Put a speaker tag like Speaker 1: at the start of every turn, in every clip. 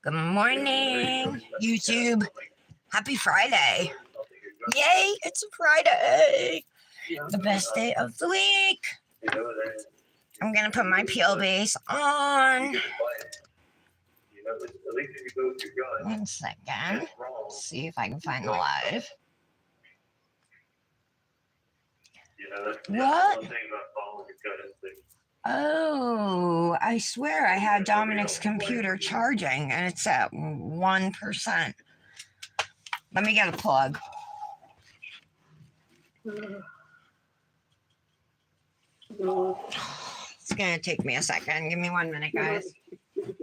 Speaker 1: Good morning, YouTube. Happy Friday. Yay, it's a Friday. The best day of the week. I'm going to put my peel base on. 1 second. See if I can find the live. What? Oh, I swear I had Dominic's computer charging and it's at 1%. Let me get a plug. It's gonna take me a second. Give me 1 minute, guys.
Speaker 2: Gotta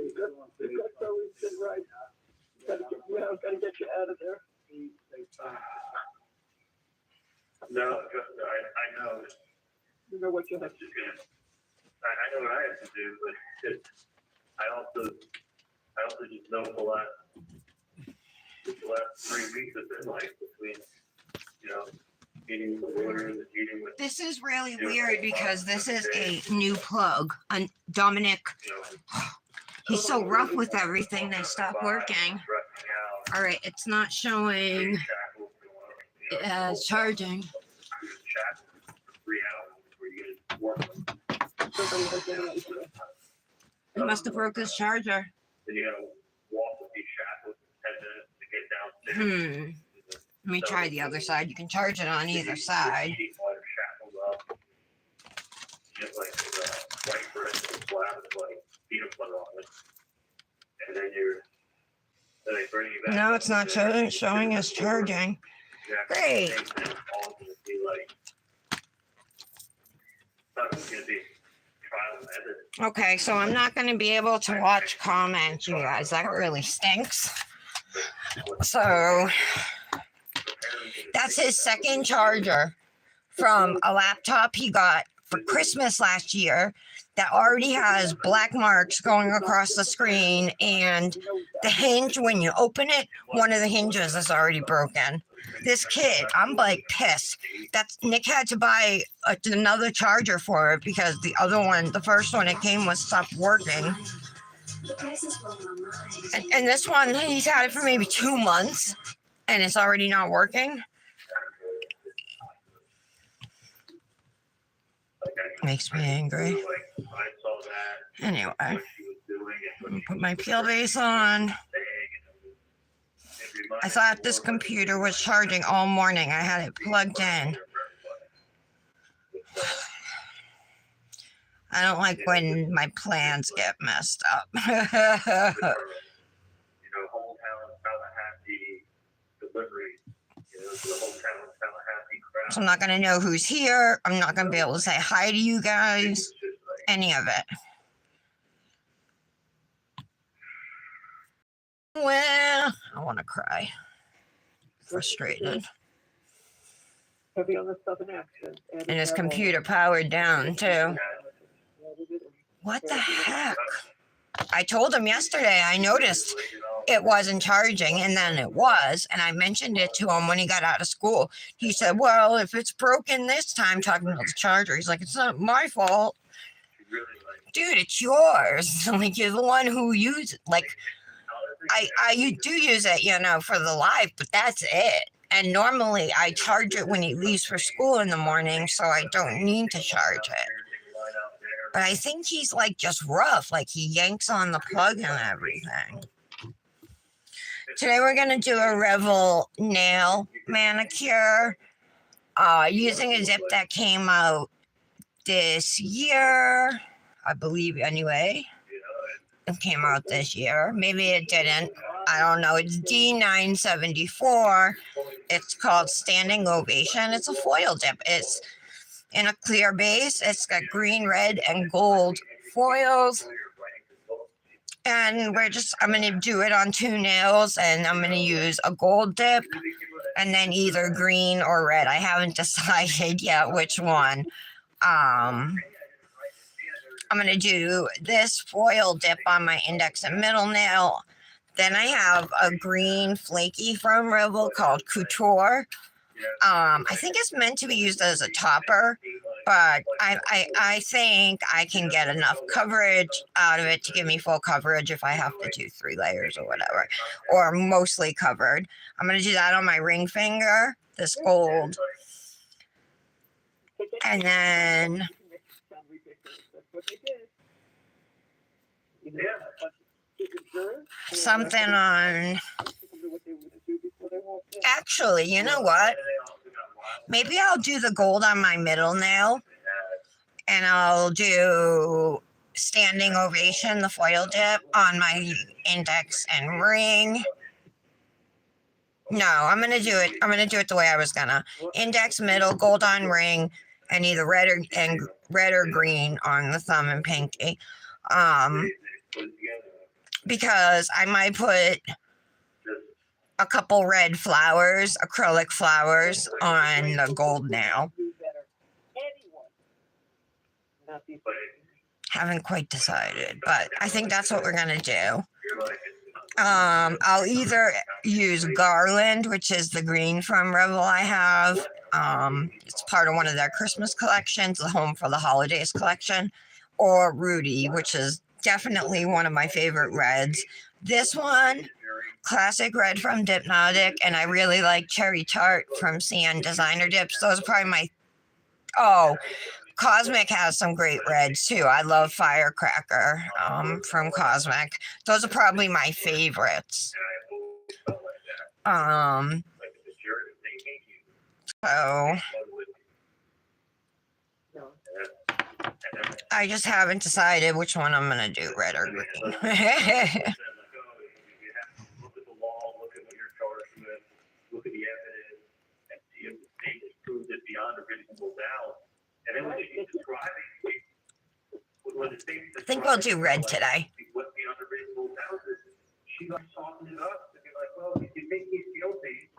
Speaker 2: get you out of there.
Speaker 3: No, I know.
Speaker 2: You know what you have to do.
Speaker 3: I know what I have to do, but I also just know the last 3 weeks have been like between, meeting with the lawyers and meeting with.
Speaker 1: This is really weird because this is a new plug. Dominic, he's so rough with everything, they stopped working. All right, it's not showing. It's charging. He must have broke his charger.
Speaker 3: Then you gotta walk with these shackles 10 minutes to get downstairs.
Speaker 1: Let me try the other side. You can charge it on either side.
Speaker 3: Just like white bread and slab with like peanut butter on it. And then they bring you back.
Speaker 1: No, it's not showing us charging. Great. Okay, so I'm not going to be able to watch comments, you guys. That really stinks. So that's his second charger from a laptop he got for Christmas last year that already has black marks going across the screen, and the hinge, when you open it, one of the hinges is already broken. This kid, I'm like pissed. Nick had to buy another charger for it because the other one, the first one it came with, stopped working. And this one, he's had it for maybe 2 months and it's already not working. Makes me angry. Anyway, I'm gonna put my peel base on. I thought this computer was charging all morning. I had it plugged in. I don't like when my plans get messed up. So I'm not going to know who's here. I'm not going to be able to say hi to you guys. Any of it. Well, I want to cry. Frustrated.
Speaker 2: Heavy on the stuff in action.
Speaker 1: And his computer powered down too. What the heck? I told him yesterday I noticed it wasn't charging, and then it was, and I mentioned it to him when he got out of school. He said, well, if it's broken this time, talking about the charger, he's like, it's not my fault. Dude, it's yours. Like, you're the one who uses it. Like, I do use it, for the live, but that's it. And normally I charge it when he leaves for school in the morning, so I don't need to charge it. But I think he's like just rough, like he yanks on the plug and everything. Today we're gonna do a Revel nail manicure using a zip that came out this year, I believe anyway. It came out this year. Maybe it didn't. I don't know. It's D974. It's called Standing Ovation. It's a foil dip. It's in a clear base. It's got green, red, and gold foils. And I'm going to do it on 2 nails, and I'm going to use a gold dip and then either green or red. I haven't decided yet which one. I'm going to do this foil dip on my index and middle nail. Then I have a green flaky from Revel called Couture. I think it's meant to be used as a topper, but I think I can get enough coverage out of it to give me full coverage if I have to do 3 layers or whatever, or mostly covered. I'm going to do that on my ring finger, this gold. And then
Speaker 2: Sound ridiculous. That's what they did. You know,
Speaker 3: Yeah.
Speaker 1: something on,
Speaker 2: people knew what they were going to do before they walked in.
Speaker 1: actually, you know what? Maybe I'll do the gold on my middle nail, and I'll do standing ovation, the foil dip, on my index and ring. No, I'm gonna do it. I'm gonna do it the way I was gonna. Index, middle, gold on ring, and either red or green on the thumb and pinky. Because I might put a couple red flowers, acrylic flowers, on the gold nail.
Speaker 2: Do better. Anyone. Not these
Speaker 1: Haven't quite decided, but I think that's what we're gonna do. I'll either use garland, which is the green from Revel I have. It's part of one of their Christmas collections, the Home for the Holidays collection, or Rudy, which is definitely one of my favorite reds. This one, classic red from Dipnotic, and I really like cherry tart from CN Designer Dips. Those are probably my. Oh, Cosmic has some great reds too. I love Firecracker from Cosmic. Those are probably my favorites. So
Speaker 2: No.
Speaker 1: I just haven't decided which one I'm gonna do, red or green.
Speaker 3: You have to look at the law, look at what you're charged with, look at the evidence, and see if the state has proved it beyond a reasonable doubt. And then when she's describing, when the state.
Speaker 1: I think we'll do red today.
Speaker 3: What beyond a reasonable doubt is, she like softened it up to be like, well, if you think he's guilty,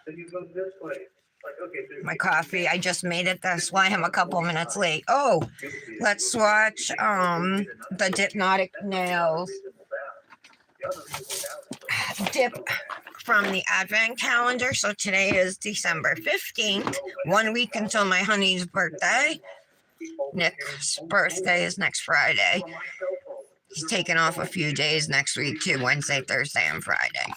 Speaker 3: then you go this way. Like, okay, so
Speaker 1: My coffee, I just made it. That's why I'm a couple minutes late. Oh, let's watch the Dipnotic nails dip from the advent calendar. So today is December 15th, 1 week until my honey's birthday. Nick's birthday is next Friday. He's taking off a few days next week too, Wednesday, Thursday, and Friday.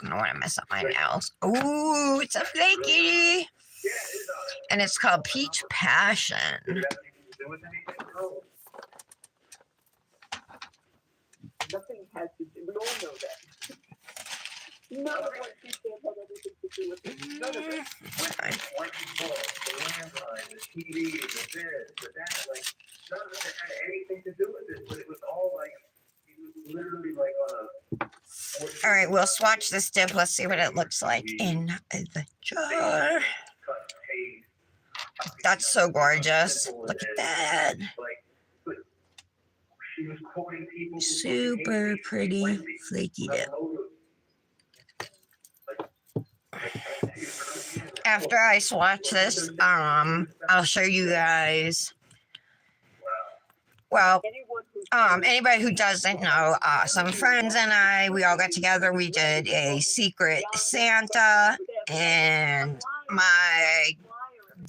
Speaker 1: I don't want to mess up my nails. Ooh, it's a flaky. And it's called Peach Passion.
Speaker 2: Nothing has to do. We all know that. None of what she said had anything to do with it. None of it.
Speaker 3: Like the book, the landline, the TV, the this, the that, like none of it had anything to do with it, but it was all like it was literally like on a.
Speaker 1: All right, we'll swatch this dip. Let's see what it looks like in the jar. That's so gorgeous. Look at that. Super pretty flaky dip. After I swatch this, I'll show you guys. Well, anybody who doesn't know, some friends and I, we all got together. We did a secret Santa, and my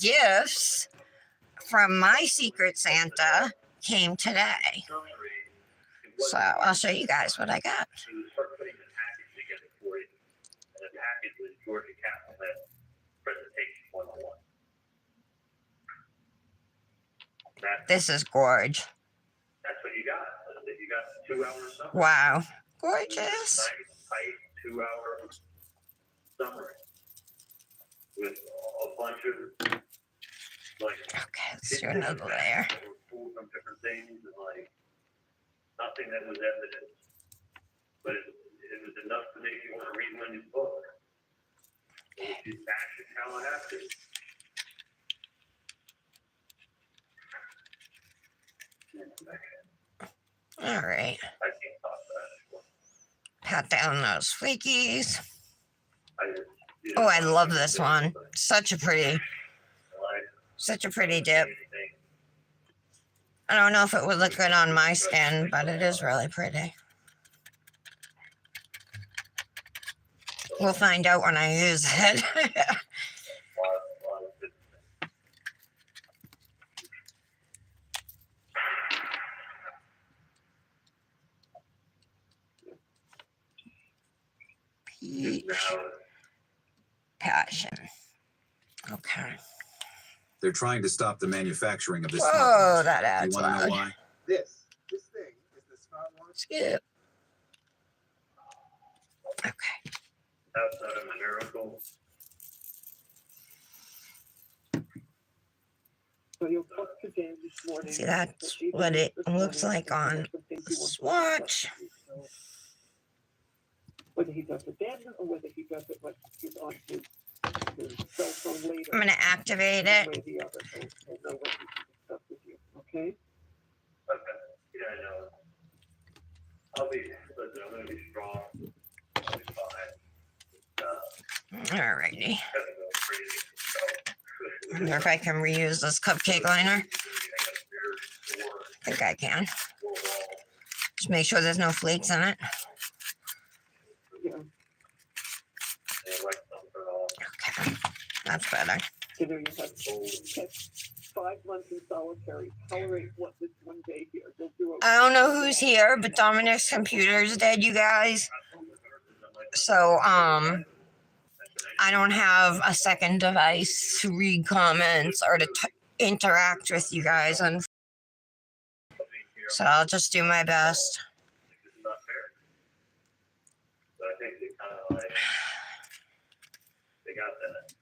Speaker 1: gifts from my secret Santa came today. So I'll show you guys what I got. This is gorge.
Speaker 3: That's what you got. You got 2 hours summary.
Speaker 1: Wow. Gorgeous.
Speaker 3: Nice, tight 2-hour summary with a bunch of like.
Speaker 1: Okay, let's do another layer.
Speaker 3: That were pulled from different things and like nothing that was evidence, but it was enough to make you want to read Wendy's book. She's passionate how it happened.
Speaker 1: All right.
Speaker 3: I can't talk about it.
Speaker 1: Pat down those flakies.
Speaker 3: I just,
Speaker 1: Oh, I love this one. Such a pretty dip. I don't know if it would look good on my skin, but it is really pretty. We'll find out when I use it. Peach. Passion. Okay.
Speaker 4: They're trying to stop the manufacturing of this
Speaker 1: Whoa,
Speaker 4: smartwatch.
Speaker 1: that
Speaker 4: You
Speaker 1: adds
Speaker 4: want to know
Speaker 1: loud.
Speaker 4: why?
Speaker 2: This thing is the smartwatch.
Speaker 1: Skip. Okay.
Speaker 3: That's not a miracle.
Speaker 2: So you'll talk to Dan this morning.
Speaker 1: See, that's what it looks like on the swatch.
Speaker 2: Whether he does it then or whether he does it when he's on his cell phone later.
Speaker 1: I'm gonna activate
Speaker 2: One
Speaker 1: it.
Speaker 2: way or the other, he'll know what he can discuss with you. Okay?
Speaker 3: Okay. Yeah, I know. Listen, I'm gonna be strong. I'll be fine.
Speaker 1: Alrighty.
Speaker 3: Gotta go crazy. So,
Speaker 1: Wonder if I can reuse this cupcake liner. I think I can. Just make sure there's no flakes in it.
Speaker 2: Yeah.
Speaker 1: Okay. That's better.
Speaker 2: So there you have it. 5 months in solitary. Tolerate what this one day here. You'll do
Speaker 1: I don't know who's here, but Dominic's computer's dead, you guys. So, I don't have a second device to read comments or to interact with you guys. And so I'll just do my best.
Speaker 3: This is not fair. But I think they kind of like, they got that.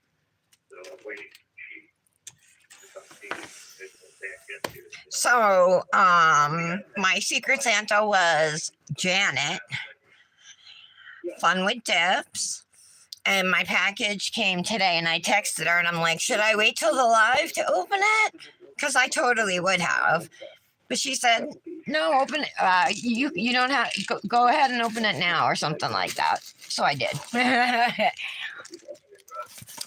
Speaker 3: So I'm waiting cheap.
Speaker 1: So, my Secret Santa was Janet, Fun with Dips, and my package came today, and I texted her, and I'm like, should I wait till the live to open it? Because I totally would have. But she said, no, open it. You don't have, go ahead and open it now, or something like that. So I did.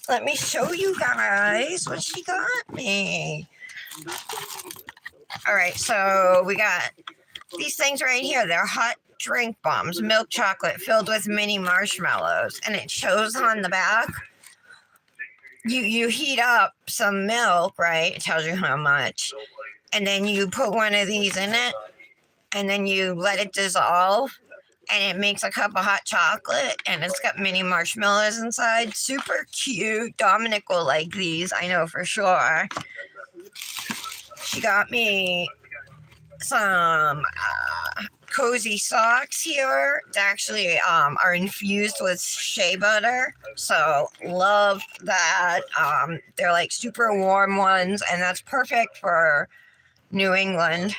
Speaker 1: Let me show you guys what she got me. All right, so we got these things right here. They're hot drink bombs, milk chocolate filled with mini marshmallows, and it shows on the back. You heat up some milk, right? It tells you how much, and then you put one of these in it, and then you let it dissolve, and it makes a cup of hot chocolate, and it's got mini marshmallows inside. Super cute. Dominic will like these, I know for sure. She got me some cozy socks here. They actually are infused with shea butter, so love that. They're like super warm ones, and that's perfect for New England.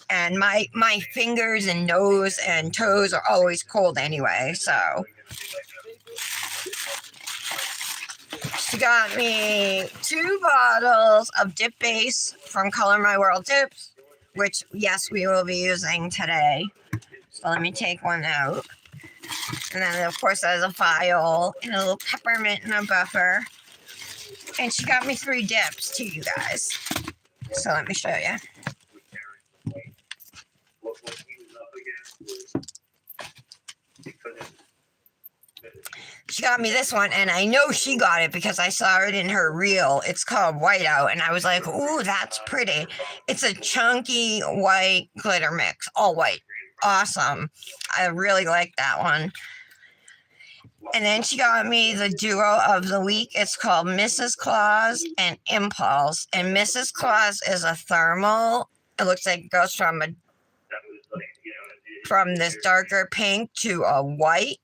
Speaker 1: And my fingers and nose and toes are always cold anyway, so she got me 2 bottles of dip base from Color My World Dips, which, yes, we will be using today. So let me take one out. And then, of course, there's a file and a little peppermint and a buffer. And she got me 3 dips too, you guys. So let me show you. She got me this one, and I know she got it because I saw it in her reel. It's called Whiteout, and I was like, ooh, that's pretty. It's a chunky white glitter mix, all white. Awesome. I really like that one. And then she got me the duo of the week. It's called Mrs. Claus and Impulse. And Mrs. Claus is a thermal. It looks like it goes from this darker pink to a white.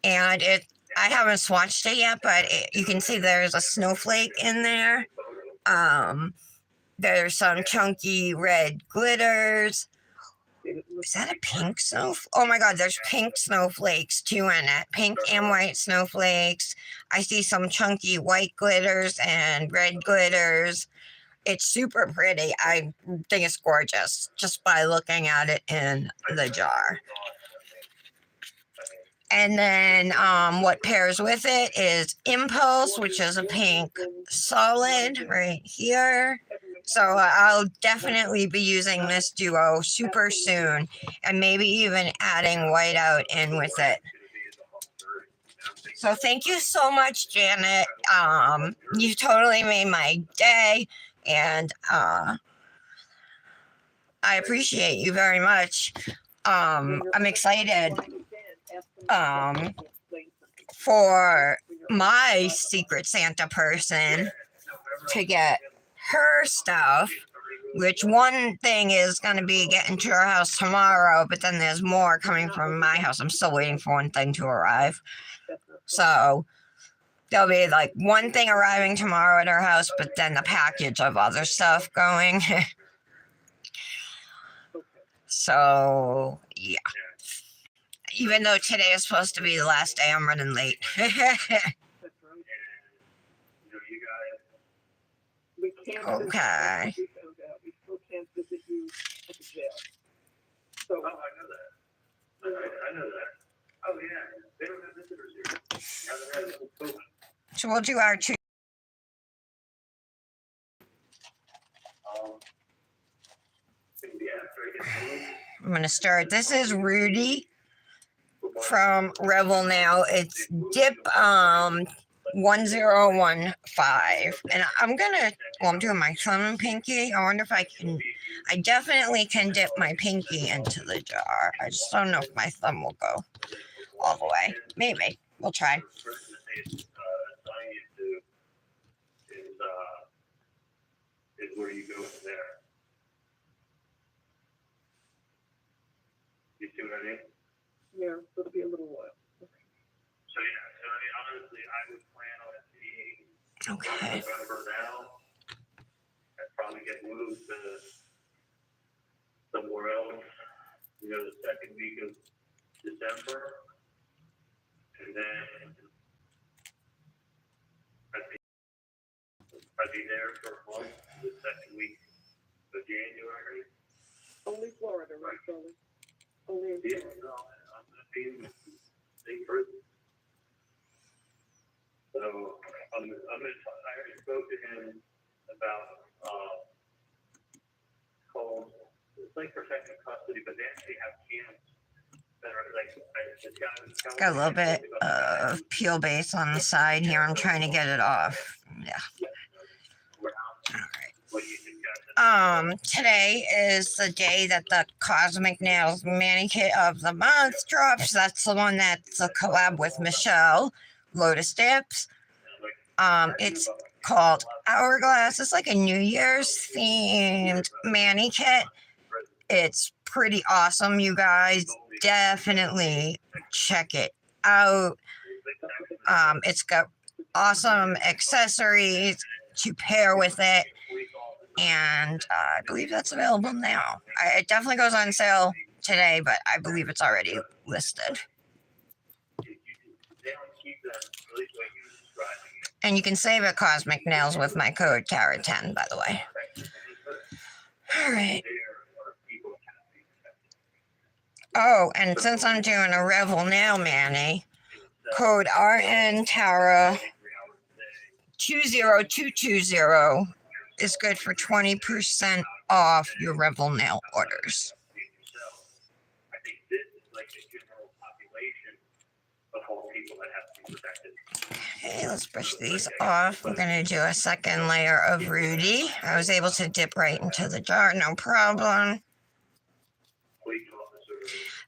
Speaker 1: And I haven't swatched it yet, but you can see there's a snowflake in there. There's some chunky red glitters. Is that a pink snowflake? Oh my God, there's pink snowflakes too in it. Pink and white snowflakes. I see some chunky white glitters and red glitters. It's super pretty. I think it's gorgeous just by looking at it in the jar. And then what pairs with it is Impulse, which is a pink solid right here. So I'll definitely be using this duo super soon, and maybe even adding Whiteout in with it. So thank you so much, Janet. You totally made my day, and I appreciate you very much. I'm excited for my Secret Santa person to get her stuff, which one thing is going to be getting to her house tomorrow, but then there's more coming from my house. I'm still waiting for one thing to arrive. So there'll be like one thing arriving tomorrow at her house, but then the package of other stuff going. So, yeah. Even though today is supposed to be the last day, I'm running late. Okay.
Speaker 2: We still can't visit you at the jail. So,
Speaker 3: Oh, I know that. I know that. Oh, yeah. They don't have visitors here. Now they have COVID.
Speaker 1: So we'll do our two. I'm going to start. This is Rudy from Revel now. It's dip 1015. And I'm doing my thumb and pinky. I wonder if I definitely can dip my pinky into the jar. I just don't know if my thumb will go all the way. Maybe. We'll try.
Speaker 3: Is where you go from there. You see what I mean?
Speaker 2: yeah, it'll be a little while.
Speaker 3: So yeah, so I mean, honestly, I would plan on it being
Speaker 1: Okay.
Speaker 3: November now. I'd probably get moved to somewhere else, the second week of December. And then I'd be there for a month, the second week of January.
Speaker 2: Only Florida, right, Charlie? Only in
Speaker 3: Yeah,
Speaker 2: Florida.
Speaker 3: no, I'm gonna be in the state prison. So I already spoke to him about called it's like protective custody, but they actually have camps that are like
Speaker 1: It's got a little bit of peel base on the side here. I'm trying to get it off. Yeah. Today is the day that the Cosmic Nails Mani Kit of the Month drops. That's the one that's a collab with Michelle, Lotus Dips. It's called Hourglass. It's like a New Year's themed Mani Kit. It's pretty awesome, you guys. Definitely check it out. It's got awesome accessories to pair with it. And I believe that's available now. It definitely goes on sale today, but I believe it's already listed. And you can save at Cosmic Nails with my code Tara10, by the way. All right. Oh, and since I'm doing a Revel Nail Mani, code RN Tara 20220 is good for 20% off your Revel Nail orders.
Speaker 3: I think this is like the general population of all people that have to be protected.
Speaker 1: Okay, let's brush these off. We're going to do a second layer of Rudy. I was able to dip right into the jar, no problem.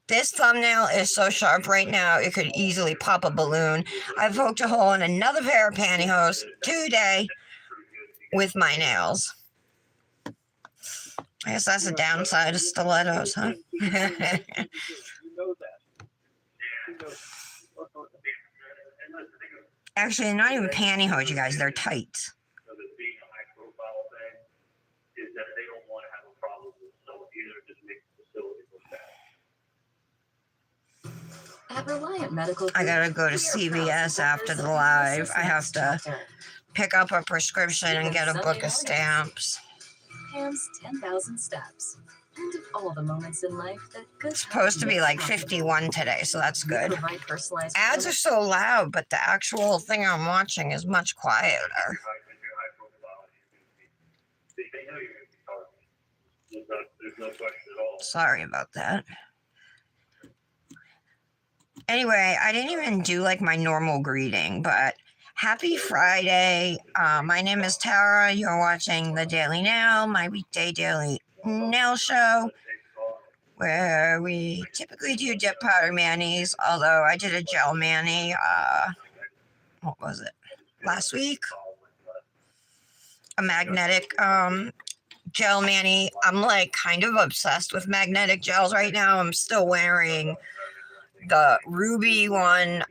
Speaker 1: This thumbnail is so sharp right now, it could easily pop a balloon. I poked a hole in another pair of pantyhose today with my nails. I guess that's the downside of stilettos, huh?
Speaker 2: You know that.
Speaker 1: Actually, not even pantyhose, you guys. They're tights.
Speaker 3: So this being a high profile thing is that they don't want to have a problem with someone either, just make the facility look bad.
Speaker 5: At Reliant Medical,
Speaker 1: I gotta go to CVS after the live. I have to pick up a prescription and get a book of stamps.
Speaker 5: Pam's 10,000 steps. And of all the moments in life that good
Speaker 1: It's supposed to be like 51 today, so that's good.
Speaker 5: Provide personalized
Speaker 1: Ads are so loud, but the actual thing I'm watching is much quieter.
Speaker 3: There's no question at all.
Speaker 1: Sorry about that. Anyway, I didn't even do like my normal greeting, but happy Friday. My name is Tara. You're watching The Daily Nail, my weekday daily nail show, where we typically do dip powder manis, although I did a gel mani, what was it, last week? A magnetic gel mani. I'm like kind of obsessed with magnetic gels right now. I'm still wearing the ruby one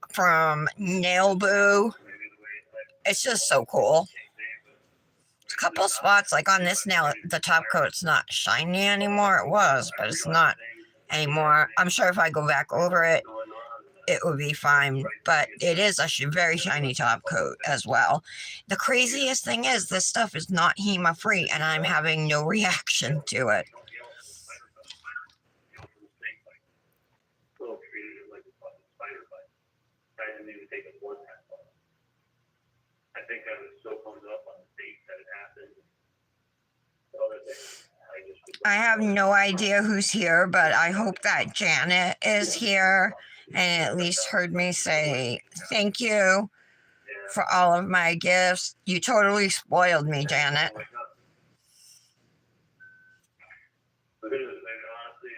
Speaker 1: from Nail Boo. It's just so cool. A couple spots like on this nail, the top coat's not shiny anymore. It was, but it's not anymore. I'm sure if I go back over it, it would be fine. But it is a very shiny top coat as well. The craziest thing is this stuff is not HEMA free, and I'm having no reaction to it.
Speaker 3: I think I was so hung up on the date that it happened.
Speaker 1: I have no idea who's here, but I hope that Janet is here and at least heard me say thank you for all of my gifts. You totally spoiled me, Janet.
Speaker 3: But honestly,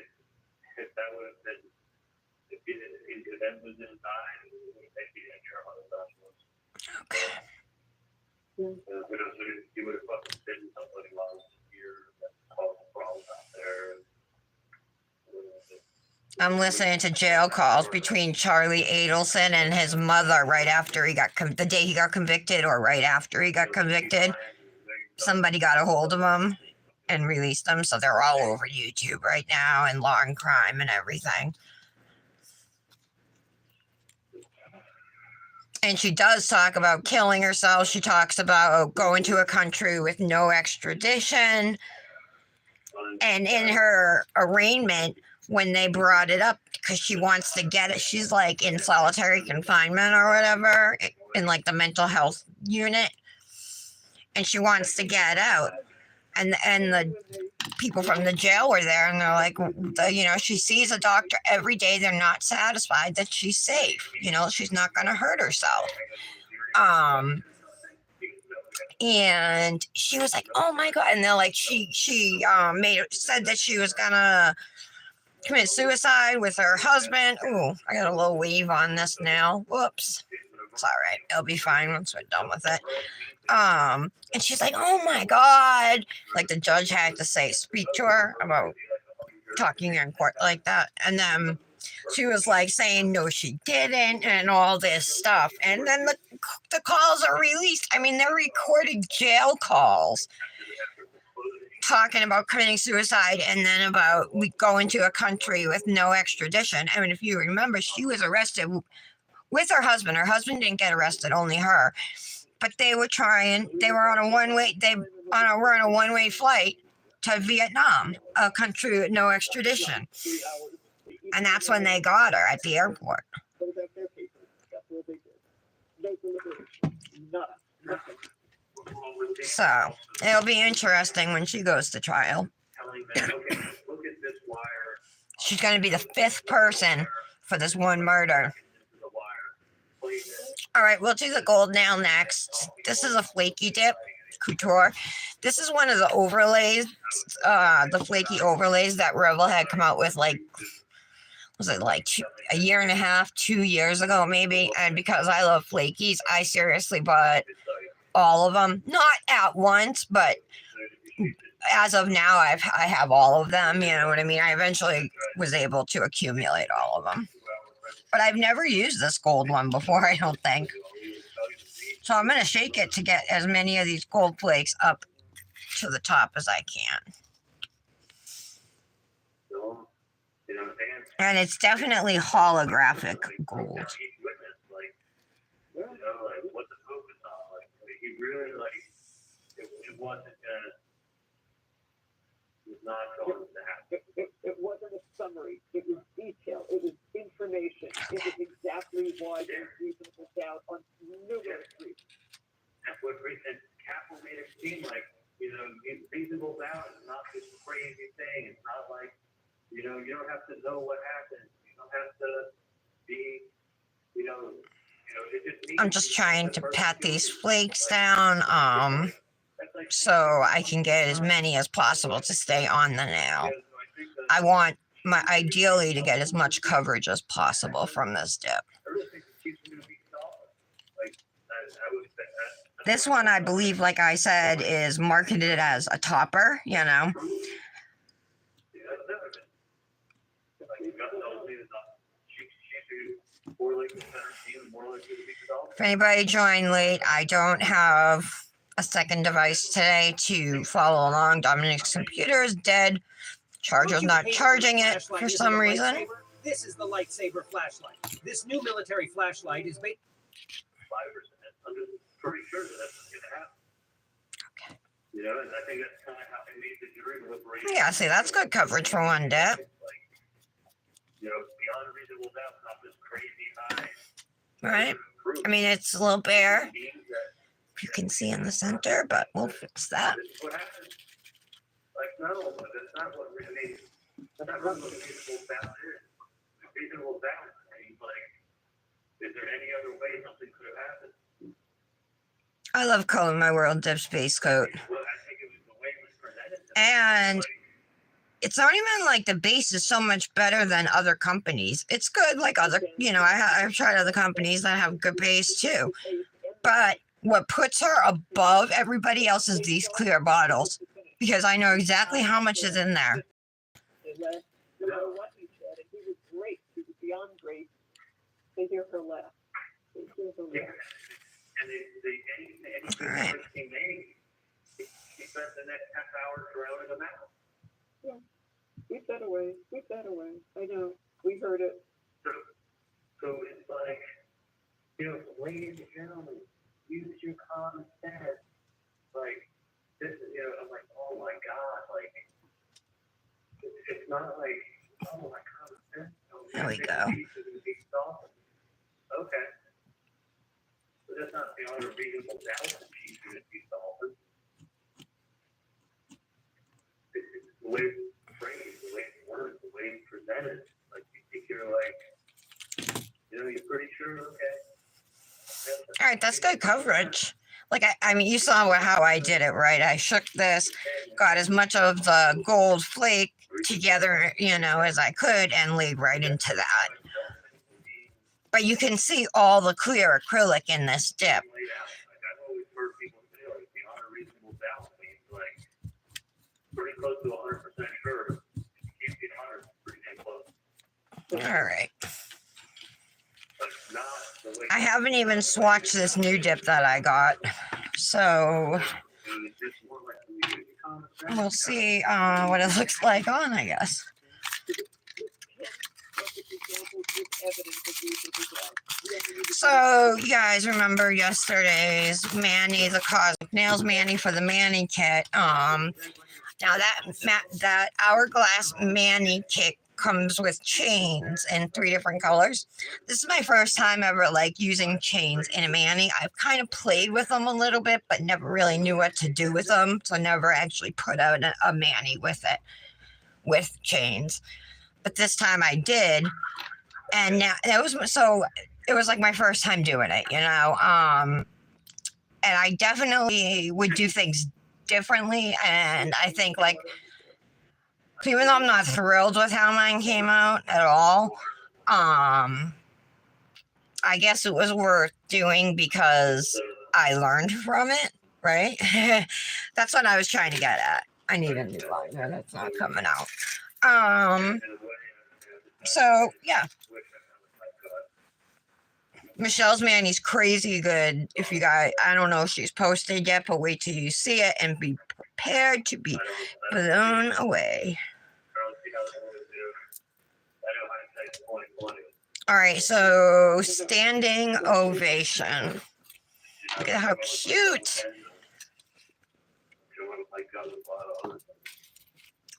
Speaker 3: if that would have been, if the event was inside, they'd be extra $100.
Speaker 1: Okay.
Speaker 3: You would have fucking been somebody while I was here that caused a problem out there.
Speaker 1: I'm listening to jail calls between Charlie Adelson and his mother right after he got the day he got convicted, or right after he got convicted. Somebody got a hold of him and released them, so they're all over YouTube right now, and Law and Crime and everything. And she does talk about killing herself. She talks about going to a country with no extradition. And in her arraignment, when they brought it up, because she wants to get it, she's like in solitary confinement or whatever, in like the mental health unit. And she wants to get out. And the people from the jail were there, and they're like, she sees a doctor every day. They're not satisfied that she's safe. She's not going to hurt herself. And she was like, oh my God. And they're like, she said that she was going to commit suicide with her husband. Ooh, I got a little wave on this now. Whoops. It's all right. It'll be fine once we're done with it. And she's like, oh my God. Like the judge had to speak to her about talking in court like that. And then she was like saying, no, she didn't, and all this stuff. And then the calls are released. I mean, they're recorded jail calls talking about committing suicide, and then about we go into a country with no extradition. I mean, if you remember, she was arrested with her husband. Her husband didn't get arrested, only her. But they were on a one-way flight to Vietnam, a country with no extradition. And that's when they got her at the airport. So it'll be interesting when she goes to trial. She's going to be the 5th person for this one murder. All right, we'll do the gold nail next. This is a flaky dip, Couture. This is one of the overlays, the flaky overlays that Revel had come out with, was it like a year and a half, 2 years ago maybe? And because I love flakies, I seriously bought all of them. Not at once, but as of now, I have all of them. You know what I mean? I eventually was able to accumulate all of them. But I've never used this gold one before, I don't think. So I'm going to shake it to get as many of these gold flakes up to the top as I can. And it's definitely holographic gold.
Speaker 2: It wasn't a summary. It was detail. It was information. It was exactly why there's reasonable doubt on numerous reasons.
Speaker 3: That's what Capital made it seem like. Reasonable doubt is not this crazy thing. It's not like, you don't have to know what happened. You don't have to be, it just means.
Speaker 1: I'm just trying to pat these flakes down, so I can get as many as possible to stay on the nail. I want ideally to get as much coverage as possible from this dip.
Speaker 3: I really think the Chiefs are going to beat the Dolphins. Like, I would expect that.
Speaker 1: This one, I believe, like I said, is marketed as a topper, you know.
Speaker 3: Yeah, that's never been. Like, you got those leaders up. Chiefs are more likely to better team, more likely to beat the Dolphins.
Speaker 1: If anybody joined late, I don't have a second device today to follow along. Dominic's computer is dead. Charger's not charging it for some reason.
Speaker 6: This is the lightsaber flashlight. This new military flashlight is based.
Speaker 3: 5%. I'm just pretty sure that that's going to happen.
Speaker 1: Okay.
Speaker 3: You know, and I think that's kind of how they made the jury deliberation.
Speaker 1: Yeah, see, that's good coverage for one dip.
Speaker 3: Like, you know, beyond a reasonable doubt, not this crazy high.
Speaker 1: Right? I mean, it's a little bare, if you can see in the center, but we'll fix that.
Speaker 3: This is what happens. Like, no, but that's not what really, that's not what reasonable doubt is. Reasonable doubt means, like, is there any other way something could have happened?
Speaker 1: I love Color My World Dip Space Coat.
Speaker 3: Well, I think it was the way it was presented.
Speaker 1: And it's not even like the base is so much better than other companies. It's good like other, you know, I've tried other companies that have good base too. But what puts her above everybody else is these clear bottles. Because I know exactly how much is in there.
Speaker 2: No matter what he said, and he was great. He was beyond great. They hear her laugh. They hear her
Speaker 3: Yeah.
Speaker 2: laugh.
Speaker 3: And anything
Speaker 1: All right.
Speaker 3: he made, he spent the next half hour drowning them out.
Speaker 2: Sweep that away. Sweep that away. I know. We heard it.
Speaker 3: So it's like, you know, ladies and gentlemen, use your common sense. Like, this, you know, I'm like, oh my God, like, it's not like, oh my common sense.
Speaker 1: There we go.
Speaker 3: Okay. But that's not beyond a reasonable doubt that she's going to beat Dolphins. It's the way it's phrased, the way it's worded, the way it's presented. Like, you think you're like, you know, you're pretty sure, okay.
Speaker 1: All right, that's good coverage. Like, I mean, you saw how I did it, right? I shook this, got as much of the gold flake together, you know, as I could and laid right into that. But you can see all the clear acrylic in this dip.
Speaker 3: Laid out. Like, I've always heard people say, like, beyond a reasonable doubt means, like, pretty close to 100% sure. If you can't get 100, pretty damn close.
Speaker 1: All right.
Speaker 3: But not the way
Speaker 1: I haven't even swatched this new dip that I got. So
Speaker 3: it's just more like when you use your common sense.
Speaker 1: we'll see what it looks like on, I guess. So you guys remember yesterday's Manny, the Cosmic Nails Manny for the Manny kit. Now that Hourglass Manny kit comes with chains in 3 different colors. This is my first time ever like using chains in a Manny. I've kind of played with them a little bit, but never really knew what to do with them. So never actually put out a Manny with it, with chains. But this time I did. And now it was like my first time doing it, you know. And I definitely would do things differently. And I think like, even though I'm not thrilled with how mine came out at all, I guess it was worth doing because I learned from it, right? That's what I was trying to get at. I need a new liner that's not coming out. So yeah. Michelle's Manny's crazy good. If you guys, I don't know if she's posted yet, but wait till you see it and be prepared to be blown away. All right, so standing ovation. Look at how cute.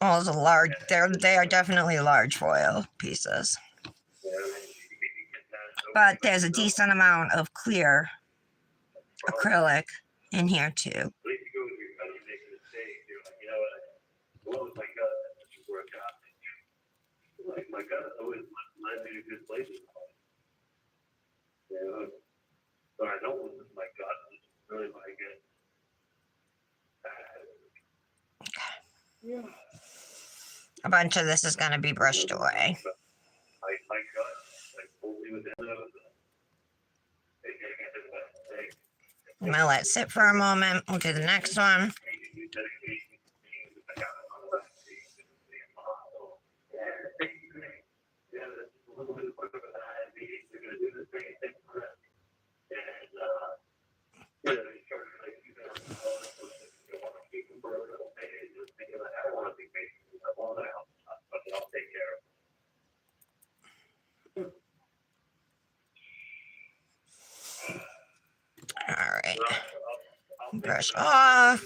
Speaker 1: Oh, it's a large. They are definitely large foil pieces. But there's a decent amount of clear acrylic in here too.
Speaker 3: Like, my gut always led me to good places. Yeah, but I don't listen to my gut. It's really my gut.
Speaker 2: Yeah.
Speaker 1: A bunch of this is going to be brushed away.
Speaker 3: My gut, like totally within the.
Speaker 1: I'm going to let it sit for a moment. We'll do the next one. All right. Brush off.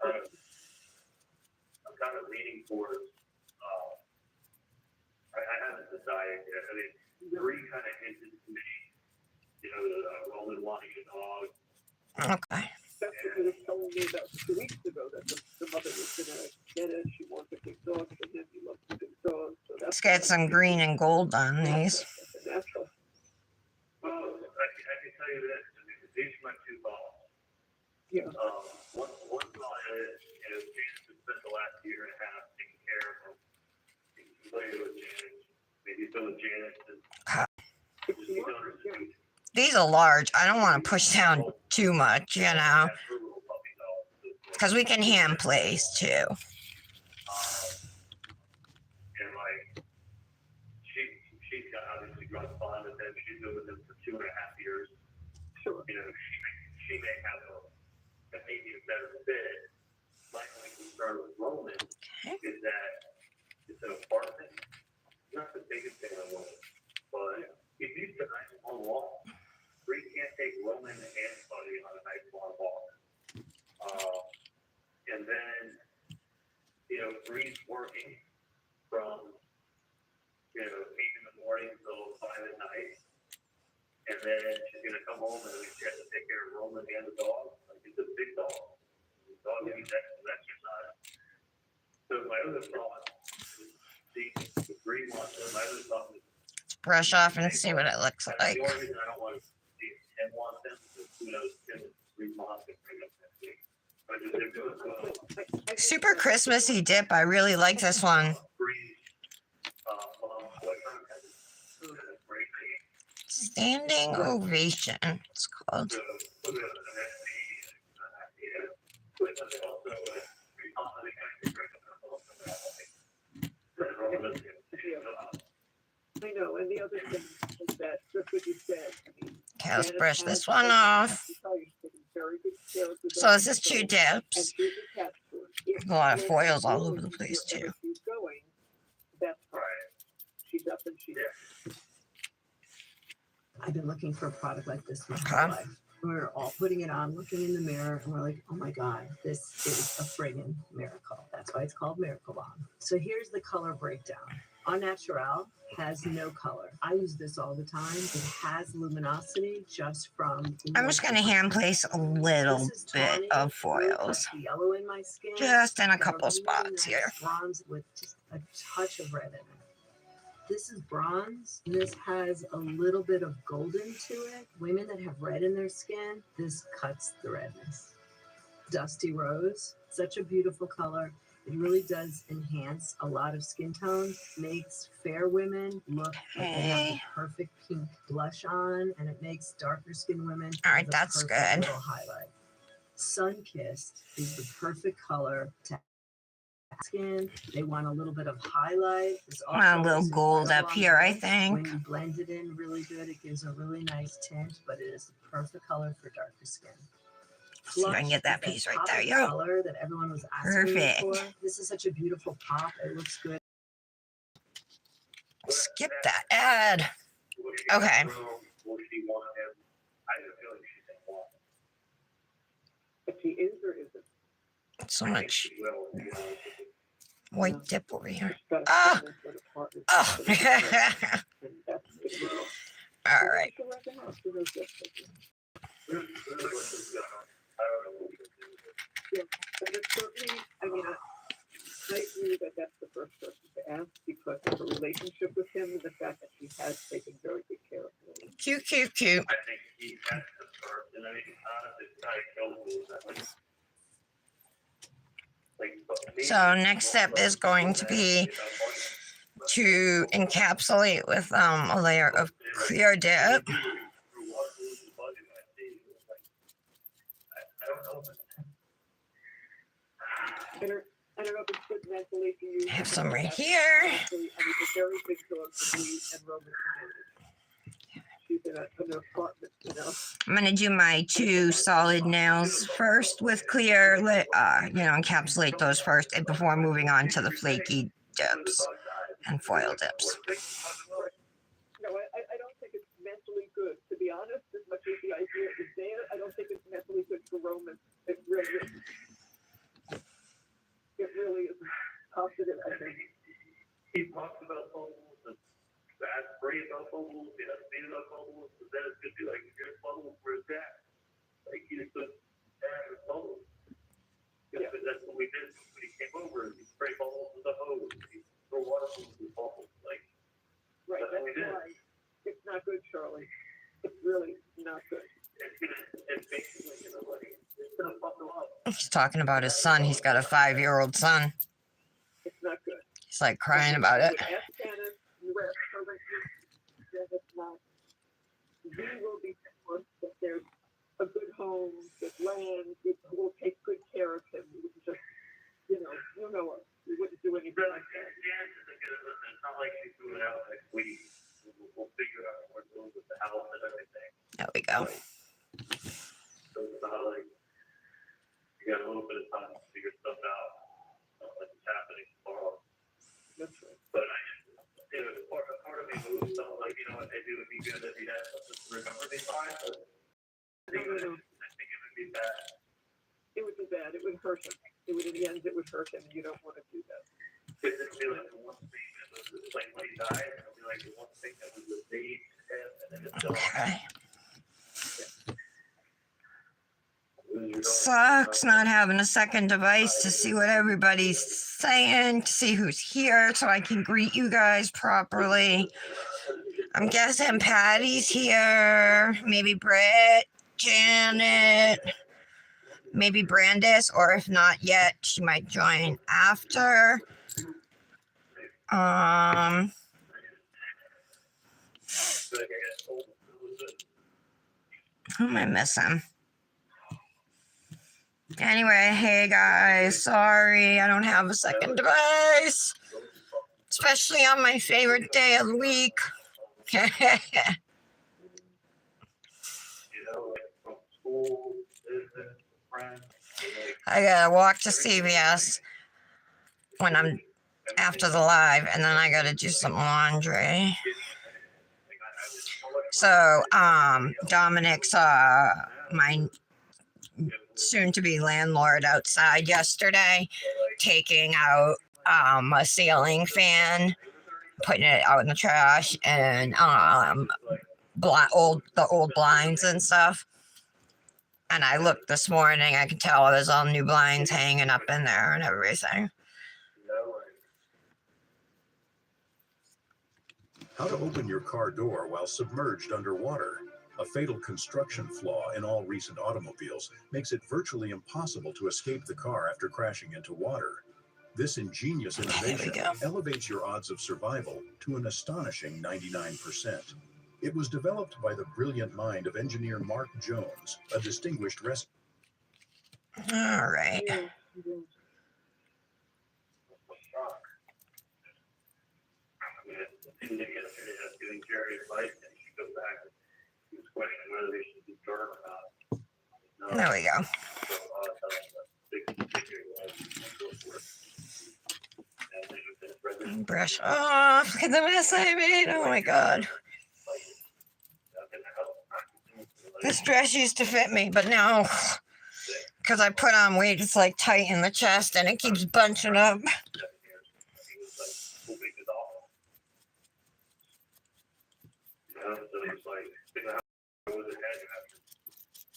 Speaker 3: I'm kind of leaning towards, I haven't decided yet. I mean, Bree kind of hinted to me, you know, Roman wanting a dog.
Speaker 1: Okay.
Speaker 2: That's what he was telling me about 2 weeks ago, that the mother was gonna get it. She wants a big dog, and then he loves the big dog. So
Speaker 1: Let's
Speaker 2: that's
Speaker 1: get some green and gold on these.
Speaker 2: that's a natural.
Speaker 3: Well, I can tell you this, I mean, these are my two thoughts.
Speaker 2: Yeah.
Speaker 3: One thought is, you know, James has spent the last year and a half taking care of him. He's playing with Janet, maybe so with Janet, and he's on her feet.
Speaker 1: These are large. I don't want to push down too much, you know,
Speaker 3: That's her little puppy dog.
Speaker 1: because we can hand place too.
Speaker 3: And like, she's got obviously grown fond of him. She's been with him for 2.5 years.
Speaker 2: Sure.
Speaker 3: You know, she may have a maybe a better fit. My only concern with Roman is that it's an apartment. Not the biggest thing I want, but if you took a nice long walk, Bree can't take Roman and Buddy on a nice long walk. And then, you know, Bree's working from, you know, 8 in the morning till 5 at night. And then she's going to come home and she has to take care of Roman and the dog. Like, it's a big dog. The dog needs exercise. So my other thought is, see, if Bree wants it, my other thought is,
Speaker 1: Brush off and see what it looks like.
Speaker 3: the only reason I don't want to see Tim want them is who knows, Tim is 3 months and bring up next week. But if they're doing well,
Speaker 1: Super Christmassy dip. I really like this one.
Speaker 3: Bree's boyfriend has a great name.
Speaker 1: Standing Ovation, it's called.
Speaker 3: So put it on the next meeting, but then also
Speaker 2: I know, and the other thing is that, just what you said, I mean.
Speaker 1: Okay, let's
Speaker 2: Janet
Speaker 1: brush
Speaker 2: has-
Speaker 1: this one off.
Speaker 2: I tell you, she's taking very good care of the
Speaker 1: So
Speaker 2: dog.
Speaker 1: this is 2
Speaker 2: And
Speaker 1: dips.
Speaker 2: she's attached to it. If
Speaker 1: A lot of
Speaker 2: she
Speaker 1: foils all
Speaker 2: goes
Speaker 1: over the place,
Speaker 2: wherever
Speaker 1: too.
Speaker 2: She's going, that's fine. She's up and she's
Speaker 7: I've been looking for a product like this my
Speaker 1: Okay.
Speaker 7: whole life. We were all putting it on, looking in the mirror, and we're like, oh my God, this is a friggin' miracle. That's why it's called Miracle Bomb. So here's the color breakdown. Au Naturel has no color. I use this all the time. It has luminosity just from.
Speaker 1: I'm just going to hand place a little
Speaker 7: This is
Speaker 1: bit
Speaker 7: tawny,
Speaker 1: of
Speaker 7: really
Speaker 1: foils.
Speaker 7: touchy yellow in my skin.
Speaker 1: Just in a
Speaker 7: Got
Speaker 1: couple
Speaker 7: really
Speaker 1: spots
Speaker 7: nice
Speaker 1: here.
Speaker 7: Bronze with just a touch of red in it. This is bronze. This has a little bit of golden to it. Women that have red in their skin, this cuts the redness. Dusty rose, such a beautiful color. It really does enhance a lot of skin tones, makes fair women look like they have the
Speaker 1: Okay.
Speaker 7: perfect pink blush on, and it makes darker skinned women
Speaker 1: All
Speaker 7: have
Speaker 1: right,
Speaker 7: the
Speaker 1: that's
Speaker 7: perfect
Speaker 1: good.
Speaker 7: little highlight. Sun-kissed is the perfect color to skin. They want a little bit of highlight. This
Speaker 1: Want a
Speaker 7: also
Speaker 1: little
Speaker 7: is
Speaker 1: gold
Speaker 7: incredible
Speaker 1: up
Speaker 7: on
Speaker 1: here, I
Speaker 7: lips.
Speaker 1: think.
Speaker 7: When you blend it in really good, it gives a really nice tint, but it is the perfect color for darker skin.
Speaker 1: See if I can get that
Speaker 7: Flush is
Speaker 1: piece right
Speaker 7: pop
Speaker 1: there.
Speaker 7: of
Speaker 1: Yo.
Speaker 7: color that everyone was asking me
Speaker 1: Perfect.
Speaker 7: for. This is such a beautiful pop. It looks good.
Speaker 1: Skip that ad. Okay.
Speaker 3: Will she want him? I have a feeling she didn't want him.
Speaker 2: If she is or isn't.
Speaker 1: So
Speaker 3: I think
Speaker 1: much
Speaker 3: she will, to be honest with you.
Speaker 1: white dip over here.
Speaker 2: She's got a
Speaker 1: Ah!
Speaker 2: family for the partner.
Speaker 1: Oh.
Speaker 2: And that's the-
Speaker 1: All right.
Speaker 2: She'll let them out. She knows that.
Speaker 3: I don't know what we can do with it.
Speaker 2: Yeah, but it's certainly, I mean, I agree that that's the first person to ask because of her relationship with him and the fact that she has taken very good care of him.
Speaker 1: Cute, cute, cute.
Speaker 3: I think he has the first, and I mean, honestly, it's kind of kills me that like
Speaker 1: So next step is going to be to encapsulate with a layer of clear dip.
Speaker 2: I don't know if it's good mentally for you.
Speaker 1: I have some right here.
Speaker 2: Actually, I mean, a very big dog for me and Roman community. She's in an apartment, you know.
Speaker 1: I'm gonna do my 2 solid nails first with clear, encapsulate those first and before moving on to the flaky dips and foil dips.
Speaker 2: No, I don't think it's mentally good. To be honest, as much as the idea is there, I don't think it's mentally good for Roman. It really is positive, I think.
Speaker 3: He talks about bubbles and bad spray about bubbles, he has made about bubbles, but then it's gonna be like, here's bubbles for his dad. Like, he just put dad with bubbles. Yeah, but that's what we did when he came over. He sprayed bubbles with a hose. He threw water with bubbles. Like,
Speaker 2: Right,
Speaker 3: that's what we
Speaker 2: that's
Speaker 3: did.
Speaker 2: why it's not good, Charlie. It's really not good.
Speaker 3: It's basically, you know, like, it's gonna fuck him up.
Speaker 1: He's talking about his son. He's got a 5-year-old son.
Speaker 2: It's not good.
Speaker 1: He's like crying about it.
Speaker 2: With Afghanistan, U.S. currency, that it's not. We will be sure that there's a good home, good land, we'll take good care of him. We wouldn't just, you know us. We wouldn't do anything
Speaker 3: But
Speaker 2: like that.
Speaker 3: it's not like she's moving out next week. We'll figure out what we're doing with the house and everything.
Speaker 1: There we go.
Speaker 3: So it's not like you got a little bit of time to figure stuff out. Not like it's happening tomorrow.
Speaker 2: That's right.
Speaker 3: But part of me moves so like, you know what, maybe it would be good if he had something to recover me by, but I think it would be bad.
Speaker 2: It would be bad. It would hurt him. It would, in the end, it would hurt him. You don't want to do that.
Speaker 3: It would be like the one thing that was like when he died, it would be like the one thing that was the date and then it's still
Speaker 1: Okay. Sucks not having a second device to see what everybody's saying, to see who's here so I can greet you guys properly. I'm guessing Patty's here, maybe Britt, Janet, maybe Brandis, or if not yet, she might join after. Who am I missing? Anyway, hey guys, sorry I don't have a second device, especially on my favorite day of the week.
Speaker 3: you know, like from school, business, friends.
Speaker 1: I gotta walk to CVS when I'm after the live, and then I gotta do some laundry. So, Dominic saw my soon-to-be landlord outside yesterday, taking out a ceiling fan, putting it out in the trash, and the old blinds and stuff. And I looked this morning, I could tell there's all new blinds hanging up in there and everything.
Speaker 8: How to open your car door while submerged underwater. A fatal construction flaw in all recent automobiles makes it virtually impossible to escape the car after crashing into water. This ingenious innovation elevates your odds of survival to an astonishing 99%. It was developed by the brilliant mind of engineer Mark Jones, a distinguished rescue.
Speaker 1: All right.
Speaker 3: Giving Jerry advice, and he goes back and he was questioning whether they should do dirt or not.
Speaker 1: There we go. Brush off. Look at the mess I made. Oh my god. This dress used to fit me, but now, because I put on weight, it's like tight in the chest and it keeps bunching up.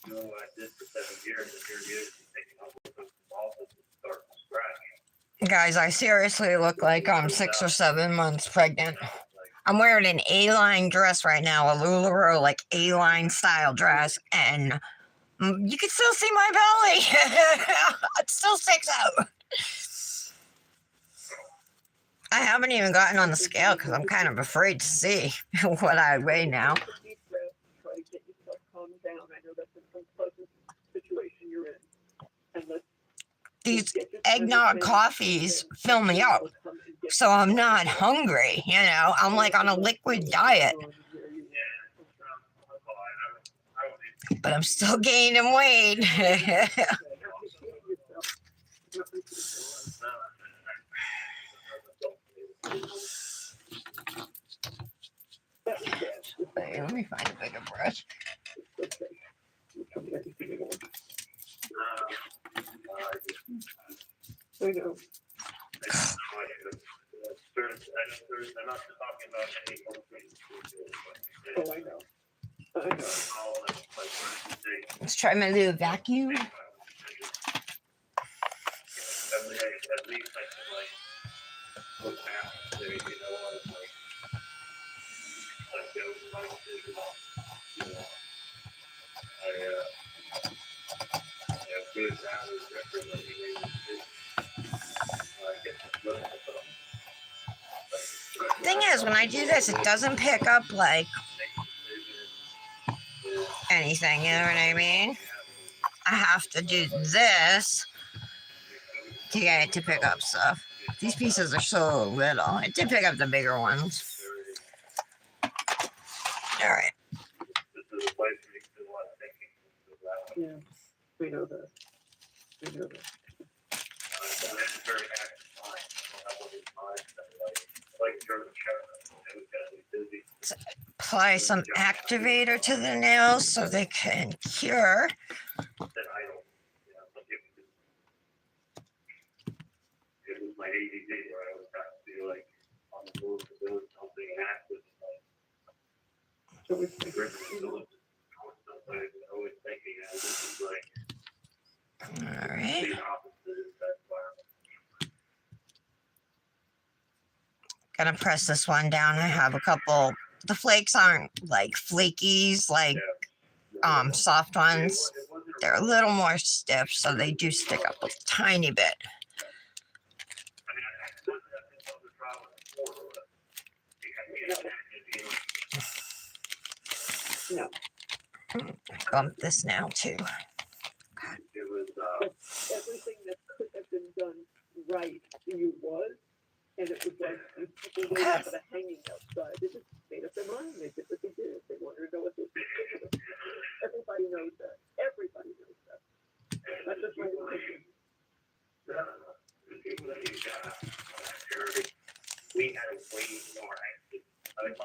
Speaker 3: You know, I did for 7 years, and here he is taking over the office and starting from scratch.
Speaker 1: Guys, I seriously look like I'm 6 or 7 months pregnant. I'm wearing an A-line dress right now, a LuLaRoe, like A-line style dress, and you can still see my belly. It still sticks out. I haven't even gotten on the scale because I'm kind of afraid to see what I weigh now.
Speaker 2: Take a deep breath, try to get yourself calmed down. I know that's an unpleasant situation you're in. And let's
Speaker 1: These
Speaker 2: get this
Speaker 1: eggnog
Speaker 2: medicine,
Speaker 1: coffees
Speaker 2: and
Speaker 1: fill me up,
Speaker 2: we'll come and get
Speaker 1: so
Speaker 2: you.
Speaker 1: I'm not hungry. You know, I'm like on a liquid diet, but I'm still gaining weight. Wait, let me find a bigger brush.
Speaker 2: I know.
Speaker 3: I'm not talking about any
Speaker 2: Oh, I know. I know.
Speaker 1: Let's try my little vacuum.
Speaker 3: At least I can like look past it, you know, like go like you know, good hours after like
Speaker 1: Thing is, when I do this, it doesn't pick up like anything. You know what I mean? I have to do this to get it to pick up stuff. These pieces are so little. It did pick up the bigger ones. All right.
Speaker 2: Yeah, we know that. We know that.
Speaker 1: Apply some activator to the nails so they can cure.
Speaker 3: It was my ADD where I was have to be like on the move to build something active.
Speaker 2: So we
Speaker 3: Always thinking this is like
Speaker 1: All right.
Speaker 3: the opposite of that environment.
Speaker 1: Gonna press this one down. I have a couple. The flakes aren't like flakies, like soft ones. They're a little more stiff, so they do stick up a tiny bit.
Speaker 3: I mean, I suppose that's been the problem before, but
Speaker 2: No.
Speaker 1: Bump this now too.
Speaker 3: it was
Speaker 2: Everything that could have been done right to you was, and it was like these people waiting for the hanging outside. They just made up their mind. They did what they did. They wanted to know what they did. Everybody knows that. Everybody knows that. That's just my opinion.
Speaker 3: the people that you got we had a way more active. I mean,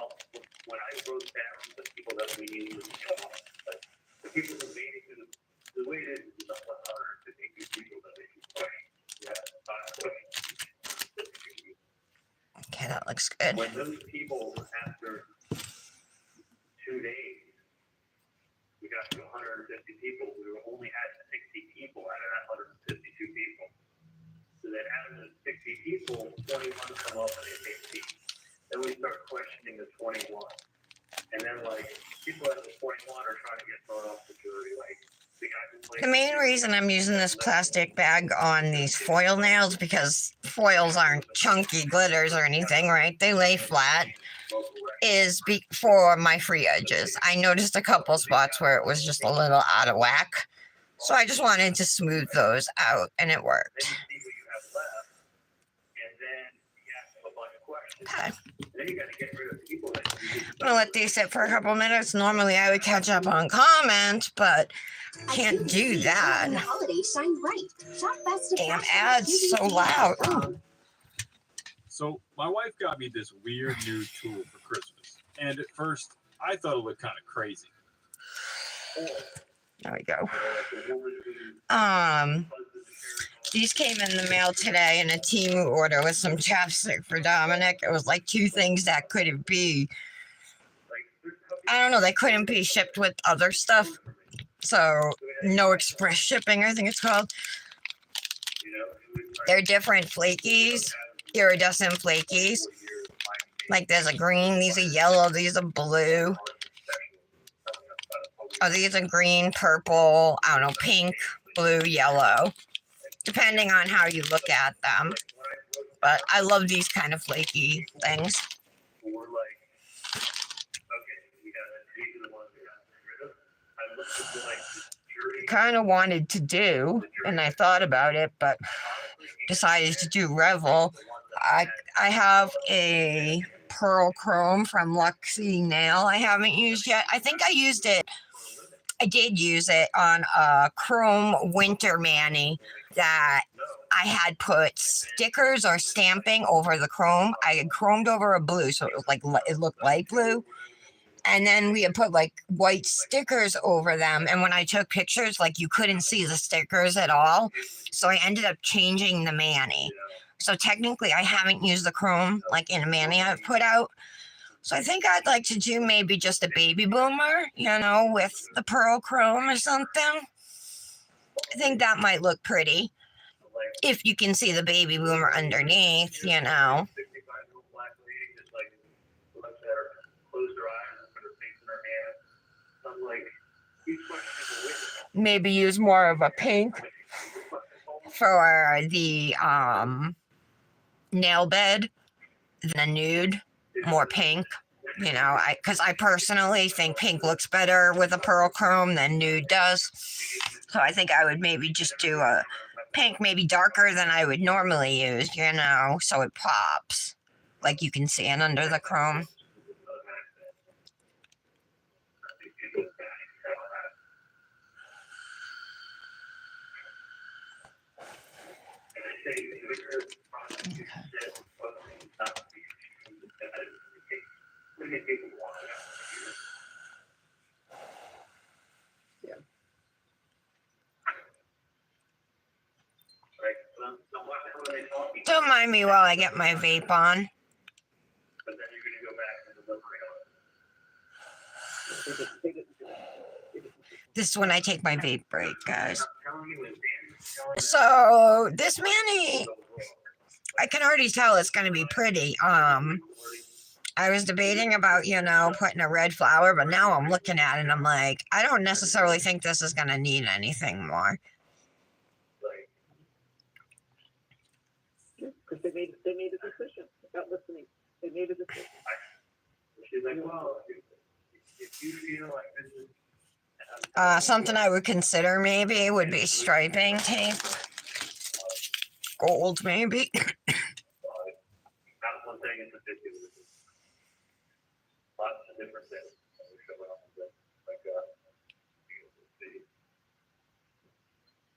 Speaker 3: when I wrote down the people that we needed to come on, like the people who made it to the way it is not 152 people that they can play.
Speaker 1: Okay, that looks good.
Speaker 3: When those people, after 2 days, we got to 150 people, we only had 60 people out of that 152 people. So then out of the 60 people, 21 come up and they take seats. Then we start questioning the 21. And then like people at the 21 are trying to get thrown off the jury. Like
Speaker 1: The main reason I'm using this plastic bag on these foil nails because foils aren't chunky glitters or anything, right? They lay flat. Is for my free edges. I noticed a couple spots where it was just a little out of whack. So I just wanted to smooth those out and it worked. Okay. I'm gonna let these sit for a couple minutes. Normally I would catch up on comments, but can't do that. Damn ads so loud.
Speaker 9: So my wife got me this weird new tool for Christmas, and at first I thought it looked kind of crazy.
Speaker 1: There we go. These came in the mail today in a team order with some chapstick for Dominic. It was like two things that couldn't be, I don't know, they couldn't be shipped with other stuff. So no express shipping, I think it's called. They're different flakies, iridescent flakies. Like there's a green, these are yellow, these are blue. Oh, these are green, purple, I don't know, pink, blue, yellow. Depending on how you look at them. but I love these kind of flaky things.
Speaker 3: We're like, okay, we got these are the ones we got to get rid of. I looked at like the jury.
Speaker 1: Kind of wanted to do, and I thought about it, but decided to do Revel. I have a pearl chrome from Luxie Nail I haven't used yet. I think I used it. I did use it on a chrome winter mani that I had put stickers or stamping over the chrome. I had chromed over a blue, so it was like it looked light blue. And then we had put like white stickers over them. And when I took pictures, like you couldn't see the stickers at all. So I ended up changing the mani. So technically, I haven't used the chrome like in a mani I've put out. So I think I'd like to do maybe just a baby boomer, with the pearl chrome or something. I think that might look pretty. If you can see the baby boomer underneath. Maybe use more of a pink for the nail bed than a nude, more pink. Because I personally think pink looks better with a pearl chrome than nude does. So I think I would maybe just do a pink, maybe darker than I would normally use, so it pops. Like you can see it under the chrome. Don't mind me while I get my vape on. This is when I take my vape break, guys. So this mani, I can already tell it's going to be pretty. I was debating about, putting a red flower, but now I'm looking at it and I'm like, I don't necessarily think this is going to need anything more.
Speaker 2: Because they made a decision without listening. They made a decision.
Speaker 3: She's like, well, if you feel like this is
Speaker 1: Something I would consider maybe would be striping tape. Gold, maybe.
Speaker 3: not one thing in particular. Lots of different things.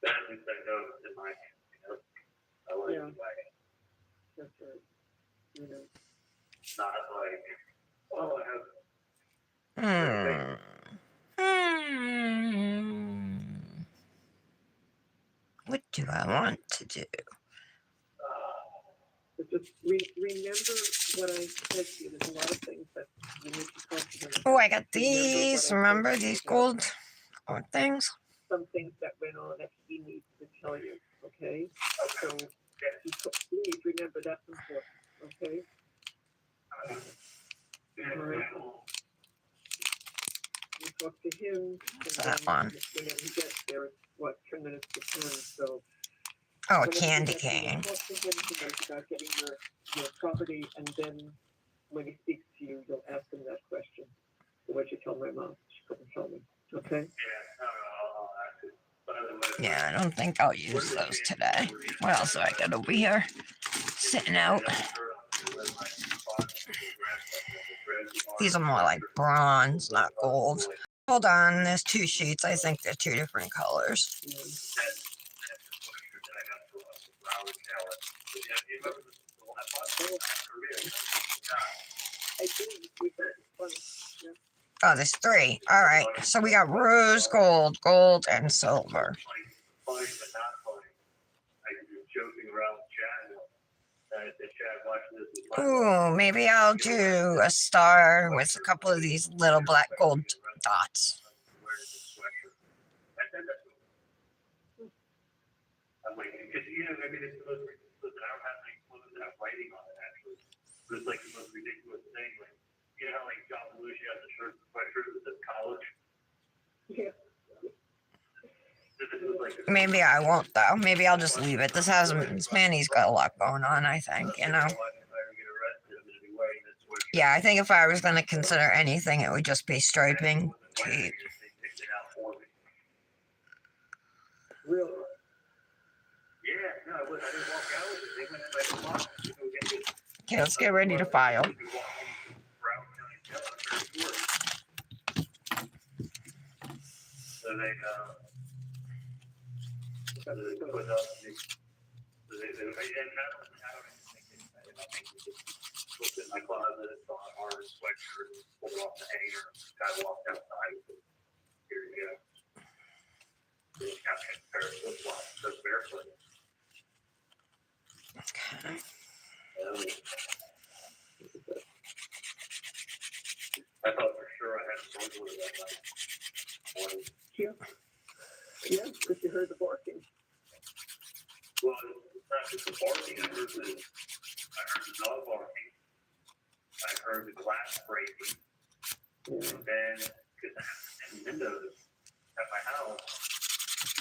Speaker 3: That at least I know in my hand, I like
Speaker 2: Yeah.
Speaker 3: my
Speaker 2: That's right.
Speaker 3: not like, oh, I have
Speaker 1: What do I want to do?
Speaker 2: But just remember what I said to you. There's a lot of things that you need to talk to them about.
Speaker 1: Oh, I got these. Remember these gold things?
Speaker 2: Some things that went on that he needs to tell you, okay? So please remember that's important, okay? All right. You talk to him.
Speaker 1: What's that one?
Speaker 2: Whenever he gets there, it's what, 10 minutes to 10. So
Speaker 1: Oh, a
Speaker 2: whenever you
Speaker 1: candy
Speaker 2: get there, you
Speaker 1: cane.
Speaker 2: talk to him, he knows about getting your property, and then when he speaks to you, you'll ask him that question. So what'd you tell my mom? She couldn't tell me. Okay?
Speaker 1: Yeah, I don't think I'll use those today. What else do I got over here? Sitting out. These are more like bronze, not gold. Hold on, there's two sheets. I think they're two different colors. Oh, there's three. All right. So we got rose gold, gold, and silver. Ooh, maybe I'll do a star with a couple of these little black gold dots.
Speaker 3: I'm like, because maybe this is listen, I don't have any clothes that have writing on it actually. But it's like the most ridiculous thing. Like, how like John Belushi has a sweatshirt that says college?
Speaker 2: Yeah.
Speaker 3: This is like
Speaker 1: maybe I won't though. Maybe I'll just leave it. This Manny's got a lot going on, I think, you know. Yeah, I think if I was gonna consider anything, it would just be striping. Gee.
Speaker 2: Really?
Speaker 3: Yeah, no, I didn't walk out with it. They went in by the block.
Speaker 1: Okay, let's get ready to file.
Speaker 3: So they put up the, so they, and I don't think they just looked in my closet, saw an orange sweatshirt, pulled off the hanger, kind of walked outside with it. Here you go. They got a pair of flip-flops, those barefoot.
Speaker 1: Okay.
Speaker 3: I thought for sure I had a burglar that night. Morning.
Speaker 2: Yeah, because you heard the barking.
Speaker 3: Well, it's not just the barking. I heard the dog barking. I heard the glass breaking. And then, because I have 10 windows at my house,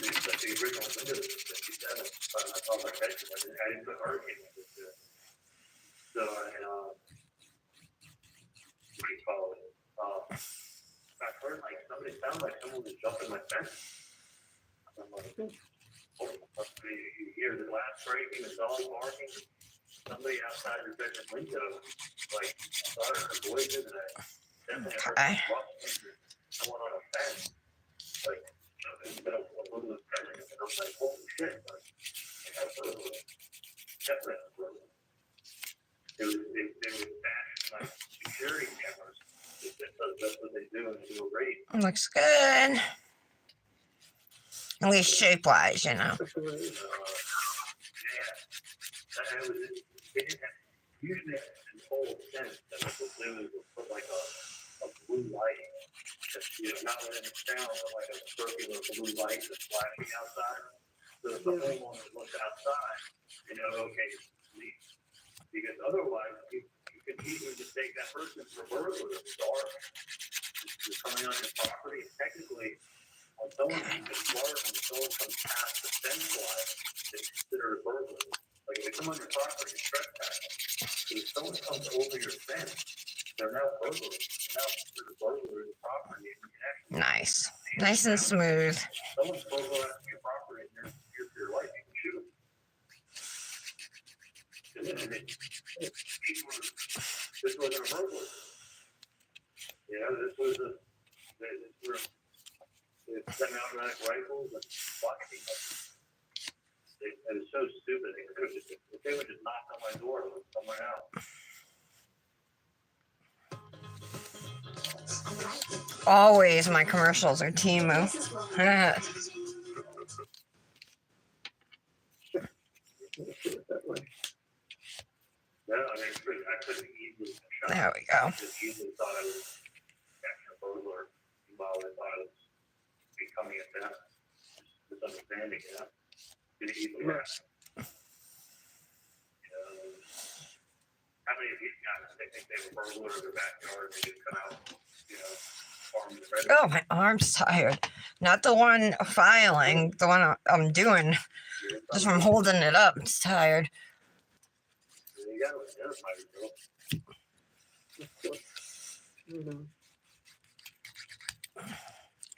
Speaker 3: it's like the original windows in 57. But I saw my bedroom. I didn't put hurricane windows in. So what do you call it? I heard like somebody sounded like someone was jumping my fence. I'm like, you hear the glass breaking, the dog barking, somebody outside your bedroom window, like, I thought it was voices, and I definitely heard someone on a fence, like, instead of a little bit pregnant, and I was like, holy shit, like, I got a burglar. Definitely a burglar. They would bash my security cameras. That's what they do, and they do a raid.
Speaker 1: Looks good. At least shape-wise, you know.
Speaker 3: Yeah. That was it. They didn't have, usually in whole sense that what they'll do is they'll put like a blue light, that's, you know, not letting it down, but like a circular blue light that's flashing outside. So if the homeowner looks outside, you know, okay, leave. Because otherwise, you could easily just take that person for burglary. It's dark. You're coming on your property, and technically, when someone keeps it dark and someone comes past the fence line, they consider it burglary. Like if they come on your property and trespass, but if someone comes over your fence, they're now burglary. They're now considered burglary of the property. And you can actually
Speaker 1: Nice. Nice and smooth.
Speaker 3: someone's burglar after your property and you're here for your life, you can shoot them. This wasn't a burglar. Yeah, this was a semi-automatic rifles and boxing weapons. It was so stupid. They could have just, if they would just knock on my door, it was somewhere else.
Speaker 1: Always my commercials are Timu.
Speaker 3: Yeah, I mean, I couldn't easily shot.
Speaker 1: There we go.
Speaker 3: I just easily thought I was catching a burglar while I thought I was becoming a theft. Misunderstanding, you know? Didn't easily happen. How many of these guys, they think they were burglar in their backyard, they just come out, you know, armed and ready?
Speaker 1: Oh, my arm's tired. Not the one filing, the one I'm doing. Just from holding it up, it's tired.
Speaker 3: There you go, identify yourself.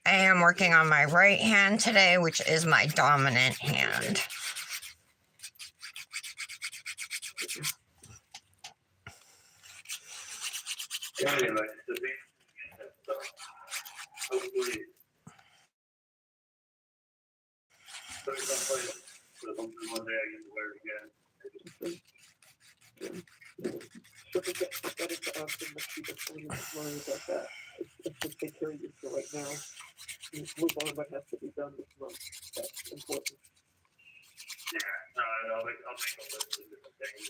Speaker 1: I am working on my right hand today, which is my dominant hand.
Speaker 3: Anyway, the thing is that hopefully there's some place that hopefully one day I get to wear it again.
Speaker 2: So we get better to ask them what people worry about that. Let's just take care of you for right now. Move on what has to be done this month. That's important.
Speaker 3: Yeah, no, I'll make a list of different things.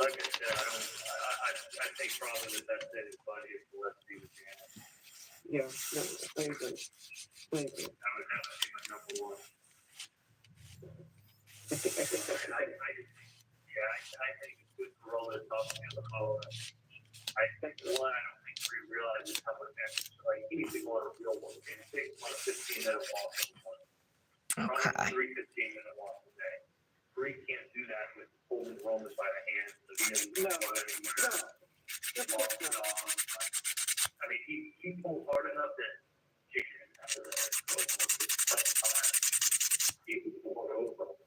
Speaker 3: Like I said, I think probably the best thing is buddy is to let me with Janice.
Speaker 2: Yeah, no, I agree.
Speaker 3: That would have to be my number one.
Speaker 2: I think that's right.
Speaker 3: I think it's good for all this talking on the phone. I think one, I don't think we realize how much extra, like, he needs to go on a real one. He needs to take 115 minute walk. holding Roman by the hand.
Speaker 2: No, no. Of course not.
Speaker 3: I mean, he pulled hard enough that chicken out of the he could pull it over a lot.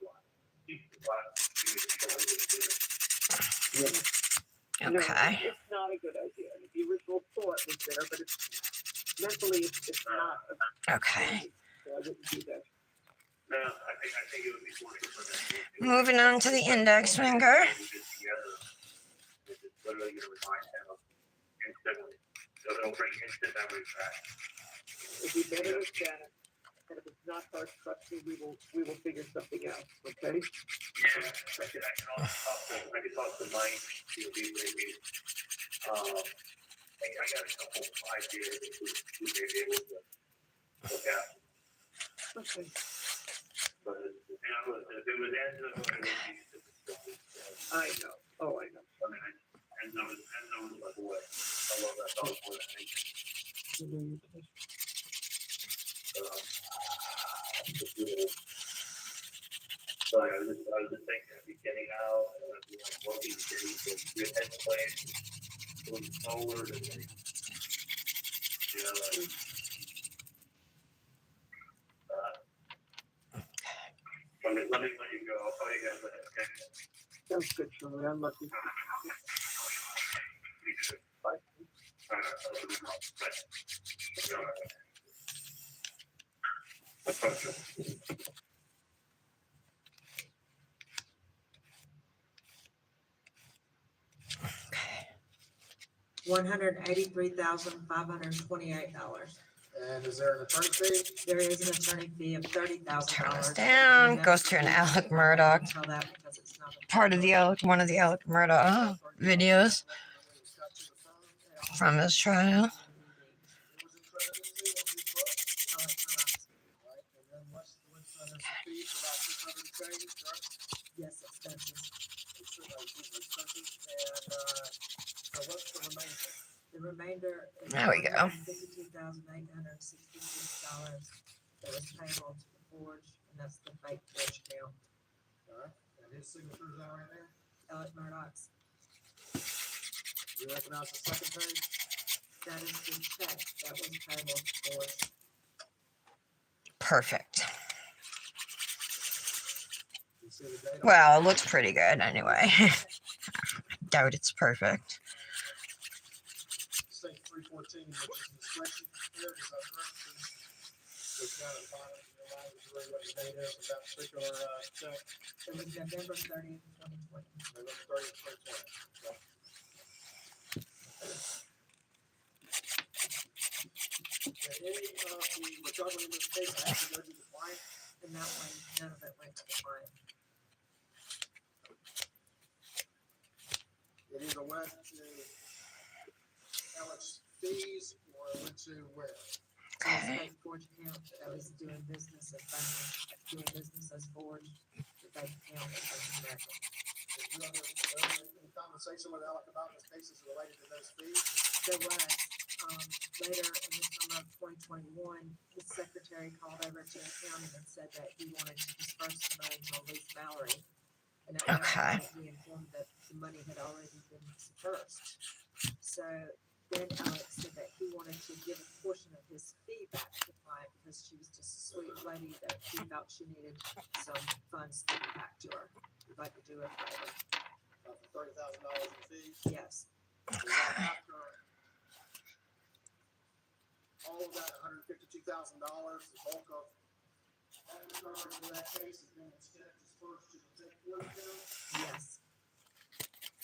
Speaker 2: No,
Speaker 1: Okay.
Speaker 2: it's not a good idea. The original thought was there, but it's mentally it's not.
Speaker 1: Okay.
Speaker 2: So I wouldn't do that.
Speaker 3: No, I think it would be fortunate for them.
Speaker 1: Moving on to the index finger.
Speaker 3: It's literally going to remind him of instantly. It'll bring instant memories back.
Speaker 2: If we better with Janet, and if it's not hard, trust me, we will figure something out. Okay?
Speaker 3: Yeah, I can talk to Mike. He'll be maybe. I got a couple ideas that we may be able to look at.
Speaker 2: Okay.
Speaker 3: But if it was Angela, it would be.
Speaker 2: I know. Oh, I know.
Speaker 3: I mean, Angela was like, boy, I love that dog more than anything. So I was just thinking of getting out and like working your head place, going forward and like, like, let me let you go. I'll call you guys later. Okay.
Speaker 2: Sounds good, Charlie. I'm lucky. Bye.
Speaker 7: $183,528.
Speaker 6: And is there an attorney fee?
Speaker 7: There is an attorney fee of $30,000.
Speaker 1: Turn this down. Goes to an Alec Murdoch. Part of the one of the Alec Murdoch videos from his trial.
Speaker 7: Yes, expenses. The remainder is
Speaker 1: There we go.
Speaker 7: $52,866 that was payable to the forge, and that's the fake forge account.
Speaker 6: All right, and his signature's out right there.
Speaker 7: Alec Murdoch's.
Speaker 6: You recognize the second page?
Speaker 7: That is the check that was payable to forge.
Speaker 1: Perfect.
Speaker 6: You see the date?
Speaker 1: Well, it looks pretty good anyway. Doubt it's perfect.
Speaker 6: State 314, which is inspection. Here is our direction. It's down at the bottom. The line is really what the date is of that particular check.
Speaker 7: It was November 30th, 2020.
Speaker 6: November 30th, 2020. Okay. And any of the recovery in this case has to go to the client.
Speaker 7: And that one, none of it went to the client.
Speaker 6: It either went to Alec's fees or it went to where?
Speaker 7: It was fake forge account that was doing business as forge. The fake account was American.
Speaker 6: Did you ever any conversation with Alec about this case as related to those fees?
Speaker 7: There was, later in the summer of 2021, his secretary called over to the county and said that he wanted to disperse the money to Elise Mallory. And at that
Speaker 1: Okay.
Speaker 7: point, we informed that the money had already been dispersed. So then Alex said that he wanted to give a portion of his fee back to the client because she was just a sweet lady that he felt she needed some funds given back to her. We'd like to do it forever.
Speaker 6: For $30,000 in fees?
Speaker 7: Yes.
Speaker 6: Is that after all of that $152,000, the bulk of that charge in that case has been instead dispersed to the fake forge account?
Speaker 7: Yes.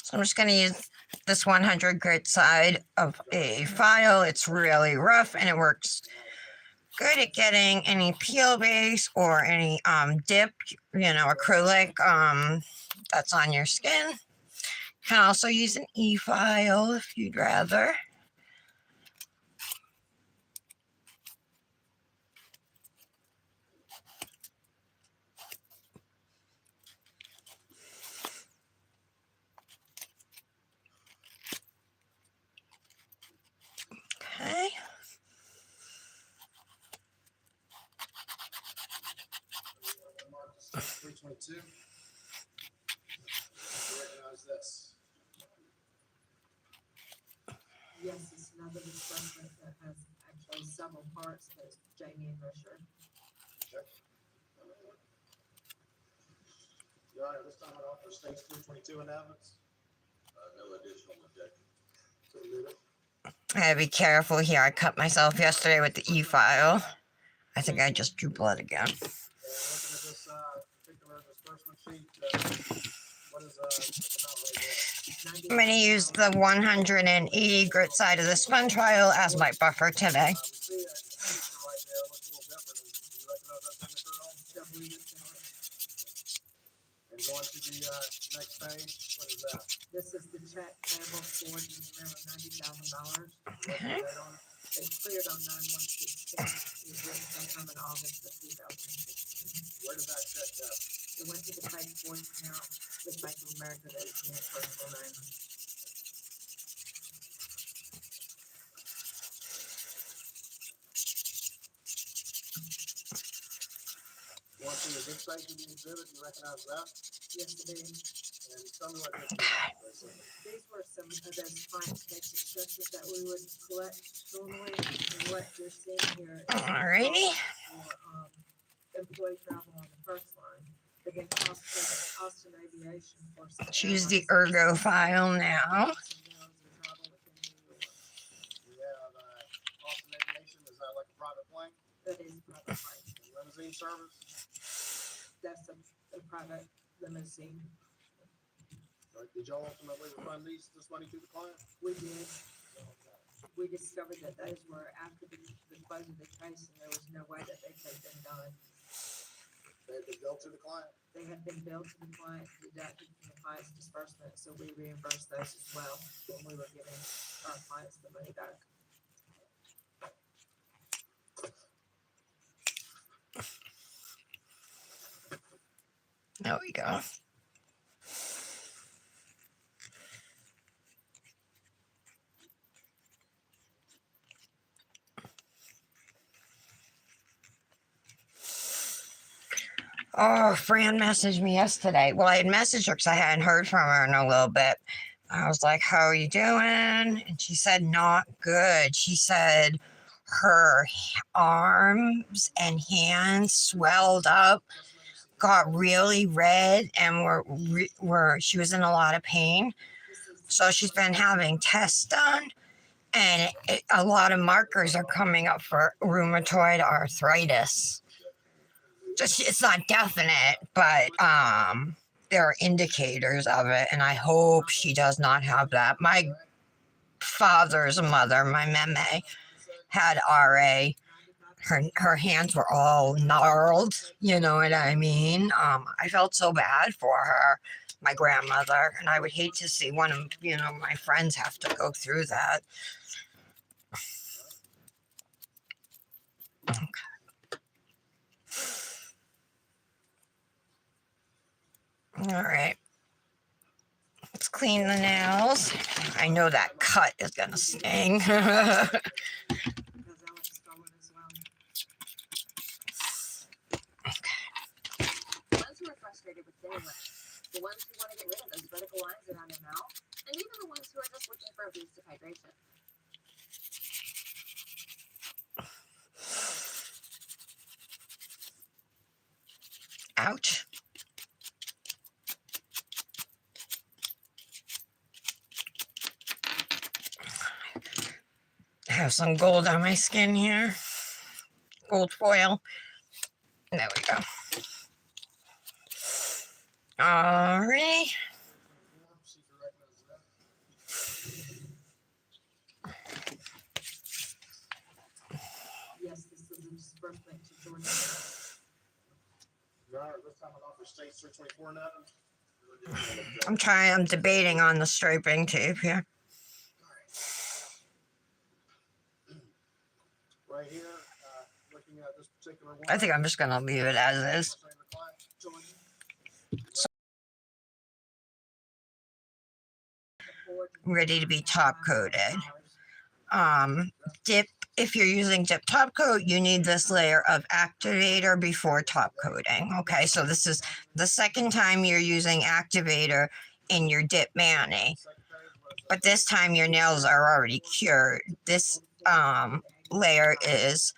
Speaker 1: So I'm just going to use this 100 grit side of a file. It's really rough and it works good at getting any peel base or any dip, acrylic that's on your skin. You can also use an e-file if you'd rather. Okay.
Speaker 6: $322.
Speaker 7: Yes, it's another disbursement that has actually several parts that Jamie and Richard.
Speaker 6: Your Honor, this time I offer states 322 in evidence. No additional objection. So move it.
Speaker 1: I gotta be careful here. I cut myself yesterday with the e-file. I think I just drew blood again.
Speaker 6: And looking at this particular disbursement sheet, what is the amount right there?
Speaker 1: I'm gonna use the 180 grit side of the spun trial as my buffer today.
Speaker 6: We see a signature right there, looks a little different. Do you recognize that signature at all? And going to the next page, what is that?
Speaker 7: This is the check payable for the amount of $90,000.
Speaker 1: Okay.
Speaker 7: It cleared on 9/1/16. It was written sometime in August of 2016.
Speaker 6: Where did that check go?
Speaker 7: It went to the bank force account with Bank of America that is in his personal name.
Speaker 6: Going to the big page of the exhibit, you recognize that?
Speaker 7: Yes, it is.
Speaker 6: And tell me what this is.
Speaker 7: These were some of those client case expenses that we would collect normally, and what you're seeing here is
Speaker 1: Alrighty.
Speaker 7: for employee travel on the first line, but then cost and aviation for some.
Speaker 1: Choose the ergo file now.
Speaker 6: We have Austin Aviation, is that like a private plane?
Speaker 7: That is private plane.
Speaker 6: And limousine service?
Speaker 7: That's a private limousine.
Speaker 6: Right, did y'all ultimately refund this money to the client?
Speaker 7: We did. We discovered that those were after the close of the case, and there was no way that they could have been done.
Speaker 6: They had been billed to the client?
Speaker 7: They had been billed to the client, deducted from the client's disbursement, so we reimbursed those as well when we were giving our clients the money back.
Speaker 1: There we go. Oh, Fran messaged me yesterday. Well, I had messaged her because I hadn't heard from her in a little bit. I was like, how are you doing? And she said, not good. She said her arms and hands swelled up, got really red, and she was in a lot of pain. So she's been having tests done, and a lot of markers are coming up for rheumatoid arthritis. Just, it's not definite, but there are indicators of it, and I hope she does not have that. My father's mother, my meme, had RA. Her hands were all gnarled, you know what I mean? I felt so bad for her, my grandmother, and I would hate to see one of, my friends have to go through that. Okay. All right. Let's clean the nails. I know that cut is going to sting.
Speaker 7: Because Alex stole it as well.
Speaker 5: The ones who are frustrated with thin lips, the ones who want to get rid of those vertical lines around their mouth, and even the ones who are just looking for a boost of hydration.
Speaker 1: Ouch. I have some gold on my skin here. Gold foil. There we go. All right.
Speaker 7: Yes, this is a disbursement to Georgia.
Speaker 6: Your Honor, this time I offer states 324 in evidence.
Speaker 1: I'm debating on the striping tape here.
Speaker 6: Right here, looking at this particular one.
Speaker 1: I think I'm just going to leave it as is. Ready to be top coated. If you're using dip top coat, you need this layer of activator before top coating. Okay, so this is the second time you're using activator in your dip mani. but this time your nails are already cured. This layer is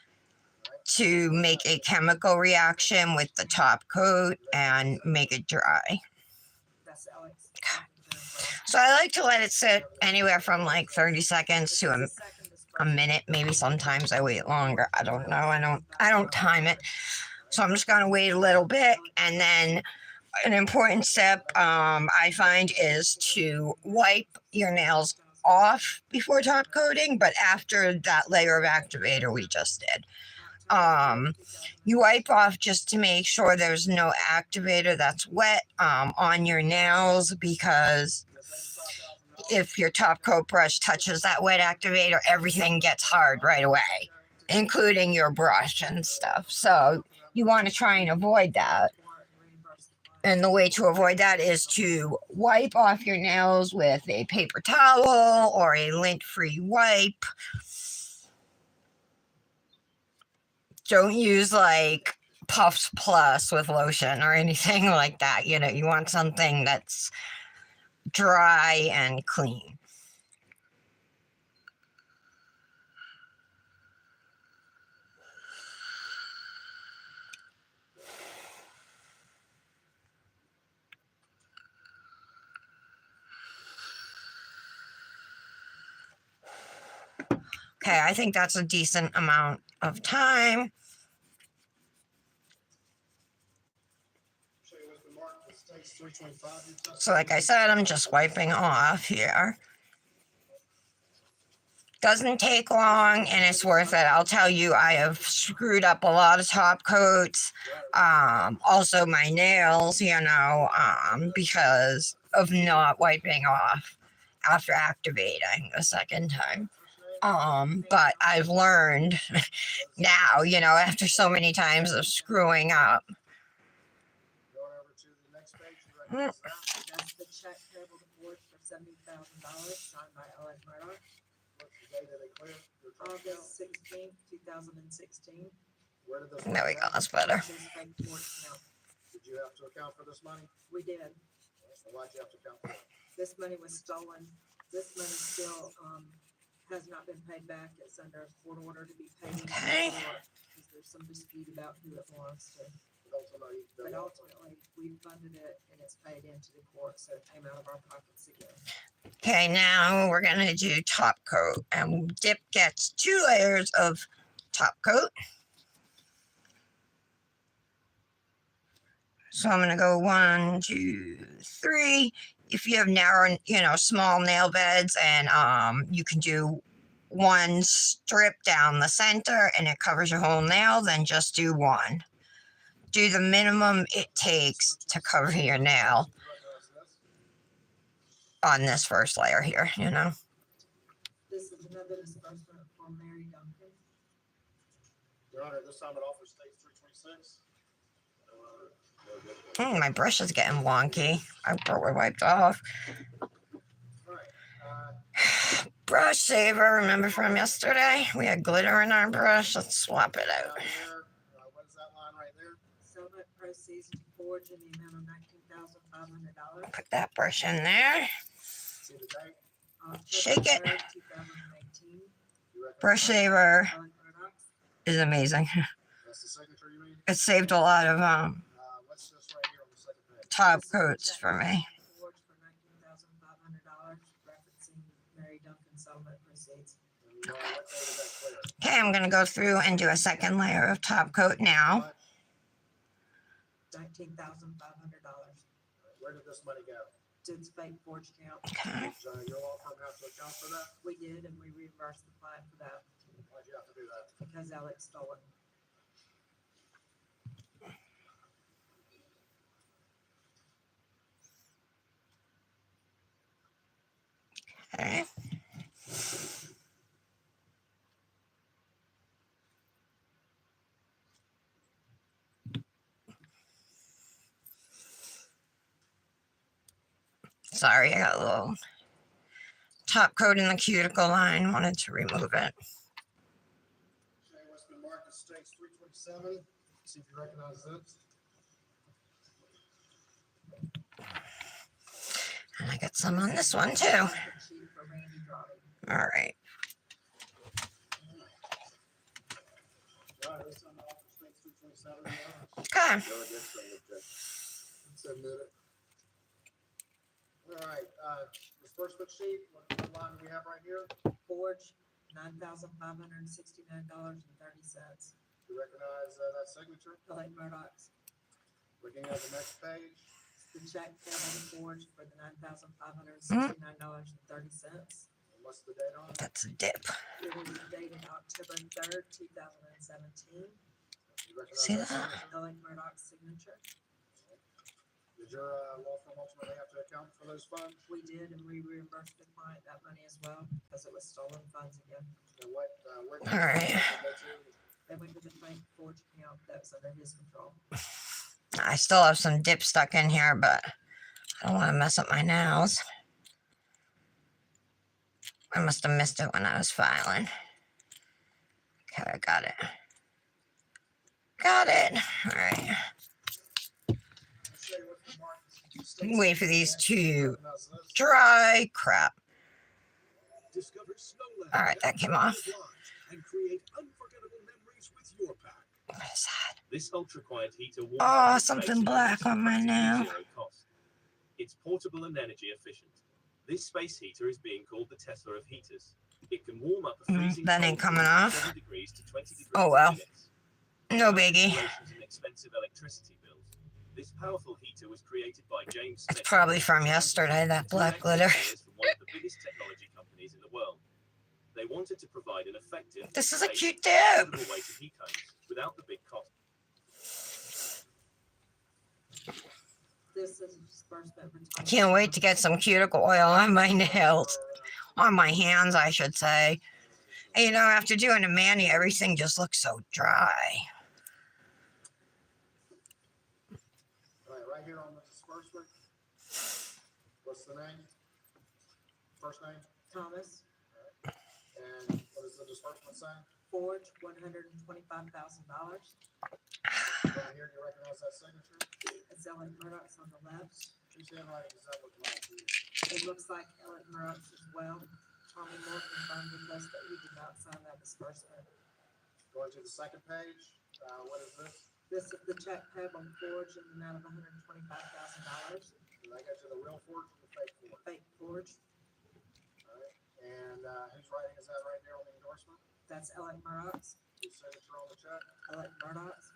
Speaker 1: to make a chemical reaction with the top coat and make it dry.
Speaker 7: That's Alex.
Speaker 1: So I like to let it sit anywhere from like 30 seconds to a minute. Maybe sometimes I wait longer. I don't know. I don't time it. So I'm just gonna wait a little bit, and then an important step I find is to wipe your nails off before top coating, but after that layer of activator we just did. You wipe off just to make sure there's no activator that's wet on your nails, because if your top coat brush touches that wet activator, everything gets hard right away, including your brush and stuff. So you want to try and avoid that. And the way to avoid that is to wipe off your nails with a paper towel or a lint-free wipe. Don't use like Puffs Plus with lotion or anything like that. You know, you want something that's dry and clean. Okay, I think that's a decent amount of time. So like I said, I'm just wiping off here. Doesn't take long and it's worth it. I'll tell you, I have screwed up a lot of top coats. Also my nails, you know, because of not wiping off after activating the second time. But I've learned now, you know, after so many times of screwing up.
Speaker 6: Going over to the next page, you recognize that?
Speaker 7: That's the check payable to Ford for $70,000 signed by Ellen Murdoch,
Speaker 6: What's the date that they cleared? Your trust account?
Speaker 7: August 16th, 2016.
Speaker 6: Where did this
Speaker 1: There
Speaker 6: money
Speaker 1: we go,
Speaker 6: go?
Speaker 1: that's better.
Speaker 7: This bank Ford account.
Speaker 6: Did you have to account for this money?
Speaker 7: We did.
Speaker 6: So why'd you have to account for it?
Speaker 7: This money was stolen. This money still has not been paid back. It's under a court order to be paid into
Speaker 1: Okay.
Speaker 7: court because there's some dispute about who it belongs to.
Speaker 6: Ultimately,
Speaker 7: But ultimately, we funded it and it's paid into the court, so it came out of our pockets again.
Speaker 1: Okay, now we're gonna do top coat, and Dip gets 2 layers of top coat. So I'm gonna go 1, 2, 3. If you have narrow, you know, small nail beds, and you can do 1 strip down the center and it covers your whole nail, then just do 1. Do the minimum it takes to cover your nail
Speaker 6: you recognize this?
Speaker 1: on this first layer here, you know.
Speaker 7: This is another disbursement from Mary Duncan.
Speaker 6: Your Honor, this time it offers stage 326.
Speaker 1: My brush is getting wonky. I probably wiped off.
Speaker 6: All right,
Speaker 1: Brush saver, remember from yesterday? We had glitter in our brush. Let's swap it out.
Speaker 6: down here, what is that line right there?
Speaker 7: Settlement proceeds to Forge in the amount of $19,500.
Speaker 1: Put that brush in there.
Speaker 6: See the date?
Speaker 1: Shake it.
Speaker 7: 2018.
Speaker 6: You recognize
Speaker 1: Brush
Speaker 6: that?
Speaker 1: saver
Speaker 7: Ellen Murdoch.
Speaker 1: is amazing.
Speaker 6: That's the signature you mean?
Speaker 1: It saved a lot of
Speaker 6: What's this right here on the second page?
Speaker 1: top
Speaker 7: This is a
Speaker 1: coats
Speaker 7: check
Speaker 1: for me.
Speaker 7: Forge for $19,500, referencing Mary Duncan settlement proceeds.
Speaker 6: And Your Honor, what date did that clear?
Speaker 1: Okay, I'm gonna go through and do a second layer of top coat now.
Speaker 6: What?
Speaker 7: $19,500.
Speaker 6: Where did this money go?
Speaker 7: To its bank Forge account.
Speaker 1: Okay.
Speaker 6: Does your law firm have to account for that?
Speaker 7: We did, and we reimbursed the client for that
Speaker 6: Why'd you have to do that?
Speaker 7: because Alex stole it.
Speaker 1: Okay. Sorry, I got a little top coat in the cuticle line. Wanted to remove it.
Speaker 6: Okay, what's been marked as stage 327? See if you recognize this.
Speaker 1: And I got some on this one too.
Speaker 7: Sheet for
Speaker 1: All right.
Speaker 6: All right, this time the office takes $227.
Speaker 1: Okay.
Speaker 6: No additional objection. Submit it. All right, disbursement sheet, what line do we have right here?
Speaker 7: Forge, $9,569.30.
Speaker 6: You recognize that signature?
Speaker 7: Elect Murdoch's.
Speaker 6: Looking at the next page,
Speaker 7: The check payable to Forge for the $9,569.30.
Speaker 6: and what's the date on it?
Speaker 1: That's a dip.
Speaker 7: It is dated October 3rd, 2017.
Speaker 6: You recognize
Speaker 1: See that?
Speaker 6: signature?
Speaker 7: Elect Murdoch's signature.
Speaker 6: Did your law firm ultimately have to account for those funds?
Speaker 7: We did, and we reimbursed the client that money as well because it was stolen funds again.
Speaker 6: And what, where did
Speaker 1: All right.
Speaker 6: they go to?
Speaker 7: They went to the bank Forge account that was under his control.
Speaker 1: I still have some dip stuck in here, but I don't want to mess up my nails. I must have missed it when I was filing. Okay, I got it. Got it. All right.
Speaker 6: I'll show you what the mark is.
Speaker 1: Wait for these to
Speaker 6: Recognize this?
Speaker 1: dry. Crap.
Speaker 8: Discover Snowland.
Speaker 1: All right, that came off.
Speaker 8: And create unforgettable memories with your pack.
Speaker 1: What is that?
Speaker 3: This ultra-quiet heater warms
Speaker 1: Oh,
Speaker 3: up the
Speaker 1: something
Speaker 3: space
Speaker 1: black
Speaker 3: at
Speaker 1: on my
Speaker 3: practically
Speaker 1: nail.
Speaker 3: zero cost. It's portable and energy efficient. This space heater is being called the Tesla of heaters. It can warm up a freezing
Speaker 1: that ain't
Speaker 3: cold
Speaker 1: coming
Speaker 3: room from
Speaker 1: off.
Speaker 3: 7 degrees to 20 degrees
Speaker 1: Oh,
Speaker 3: in
Speaker 1: well.
Speaker 3: minutes.
Speaker 1: No
Speaker 3: Without
Speaker 1: biggie.
Speaker 3: installations and expensive electricity bills. This powerful heater was created by James Smith.
Speaker 1: It's probably from yesterday, that black glitter.
Speaker 3: From one of the biggest technology companies in the world. They wanted to provide an effective,
Speaker 1: This is a
Speaker 3: safe,
Speaker 1: cute dip.
Speaker 3: affordable way to heat homes without the big cost.
Speaker 7: This is disbursement.
Speaker 1: I can't wait to get some cuticle oil on my nails. On my hands, I should say. And, you know, after doing a mani, everything just looks so dry.
Speaker 6: All right here on the disbursement. What's the name? First name?
Speaker 7: Thomas,
Speaker 6: And what does the disbursement say?
Speaker 7: Forge, $125,000.
Speaker 6: Right here, do you recognize that signature?
Speaker 7: It's Elliot Murdoch's on the left.
Speaker 6: Whose handwriting does that look like to you?
Speaker 7: It looks like Elliot Murdoch's as well. Tommy Moore confirmed with us that he did not sign that disbursement.
Speaker 6: Going to the second page, what is this?
Speaker 7: This is the check payable to Forge in the amount of $125,000.
Speaker 6: Did I get to the real forge or the fake forge?
Speaker 7: Fake Forge,
Speaker 6: All right. And whose writing is that right there on the endorsement?
Speaker 7: that's Elliot Murdoch's.
Speaker 6: Whose signature on the check?
Speaker 7: Elliot Murdoch's.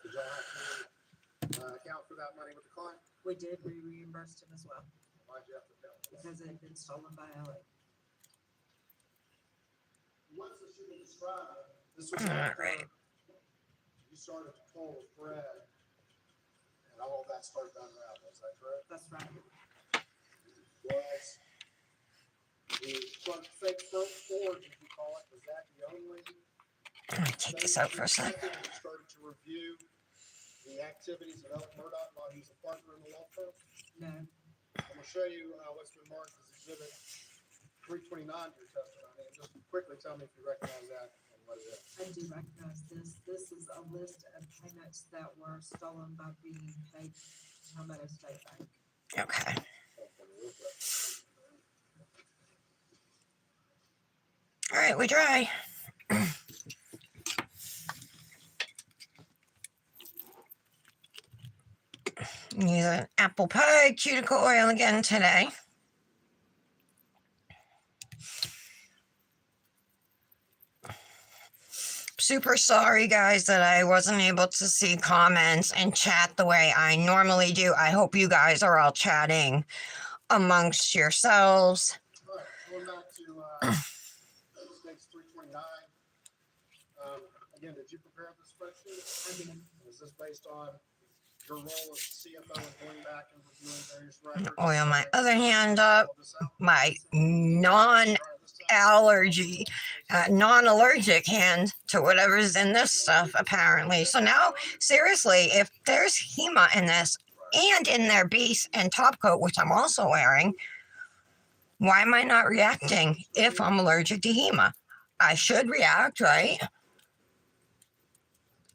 Speaker 6: Did y'all have to account for that money with the client?
Speaker 7: We did, we reimbursed him as well
Speaker 6: Why'd you have to account for that?
Speaker 7: because it had been stolen by Elliot.
Speaker 6: What's the shooting described? This was
Speaker 1: All
Speaker 6: after
Speaker 1: right.
Speaker 6: you started to pull the thread and all of that started to unravel, is that correct?
Speaker 7: That's right.
Speaker 6: Was the fake forge, as you call it, was that the only?
Speaker 1: Let me take this out for a sec.
Speaker 6: You started to review the activities of Elliot Murdoch while he's a partner in the law firm?
Speaker 7: No,
Speaker 6: I'm gonna show you what's been marked as exhibit 329 to your testimony, and just quickly tell me if you recognize that and what it is.
Speaker 7: I do recognize this. This is a list of payments that were stolen by being paid to Palmetto State Bank.
Speaker 1: Okay. All right, we dry. Use an apple pie cuticle oil again today. Super sorry, guys, that I wasn't able to see comments and chat the way I normally do. I hope you guys are all chatting amongst yourselves.
Speaker 6: All right, going back to stakes 329. Again, did you prepare this spreadsheet?
Speaker 7: I mean,
Speaker 6: Is this based on your role as CFO and going back and reviewing various records?
Speaker 1: Oil my other hand up.
Speaker 6: All this out?
Speaker 1: My
Speaker 6: All right, this time-
Speaker 1: allergy, non-allergic hand to whatever's in this stuff, apparently. So now, seriously, if there's HEMA in this and in their base and top coat, which I'm also wearing, why am I not reacting if I'm allergic to HEMA? I should react, right?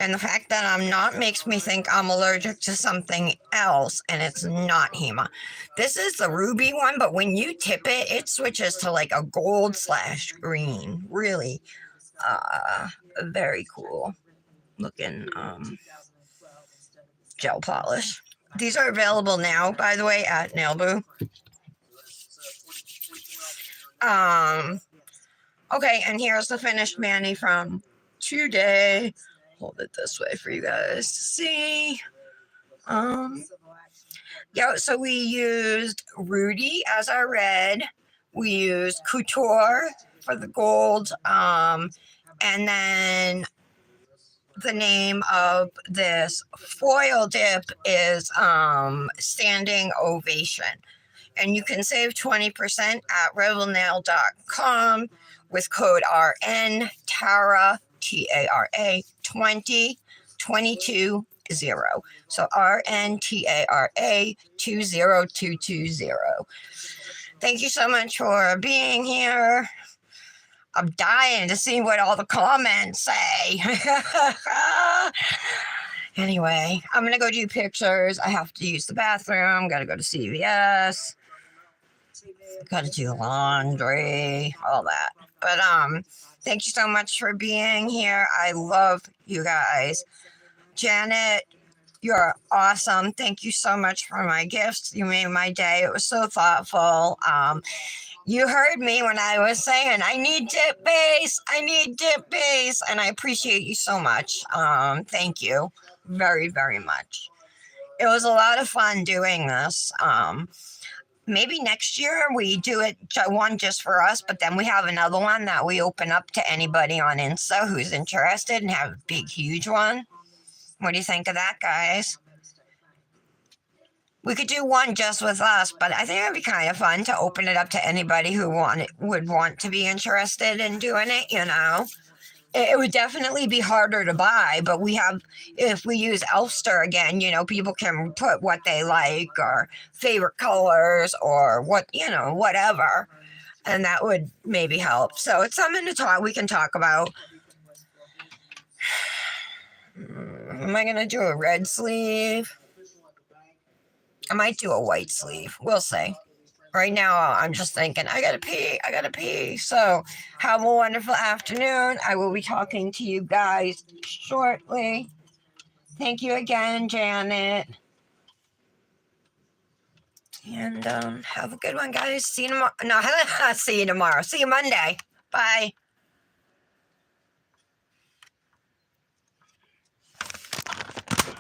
Speaker 1: And the fact that I'm not makes me think I'm allergic to something else, and it's not HEMA. This is the ruby one, but when you tip it, it switches to like a gold slash green. Really, very cool looking gel polish. These are available now, by the way, at Nailboo. Okay, and here's the finished mani from today. Hold it this way for you guys to see. Yeah, so we used Rudy as our red. We used Couture for the gold. And then the name of this foil dip is Standing Ovation. And you can save 20% at revelnail.com with code RN Tara TARA 20220. So RNTARA 20220. Thank you so much for being here. I'm dying to see what all the comments say. Anyway, I'm gonna go do pictures. I have to use the bathroom. Gotta go to CVS. Gotta do laundry, all that. But thank you so much for being here. I love you guys. Janet, you're awesome. Thank you so much for my gifts. You made my day. It was so thoughtful. You heard me when I was saying I need dip base. I need dip base, and I appreciate you so much. Thank you very, very much. It was a lot of fun doing this. Maybe next year we do it one just for us, but then we have another one that we open up to anybody on Insta who's interested and have a big, huge one. What do you think of that, guys? We could do one just with us, but I think it would be kind of fun to open it up to anybody who would want to be interested in doing it, you know? It would definitely be harder to buy, but if we use Elfster again, you know, people can put what they like or favorite colors or whatever. And that would maybe help. So it's something we can talk about. Am I going to do a red sleeve? I might do a white sleeve. We'll see. Right now, I'm just thinking, I gotta pee. So, have a wonderful afternoon. I will be talking to you guys shortly. Thank you again, Janet. And have a good one, guys. See you tomorrow. No, see you tomorrow. See you Monday. Bye.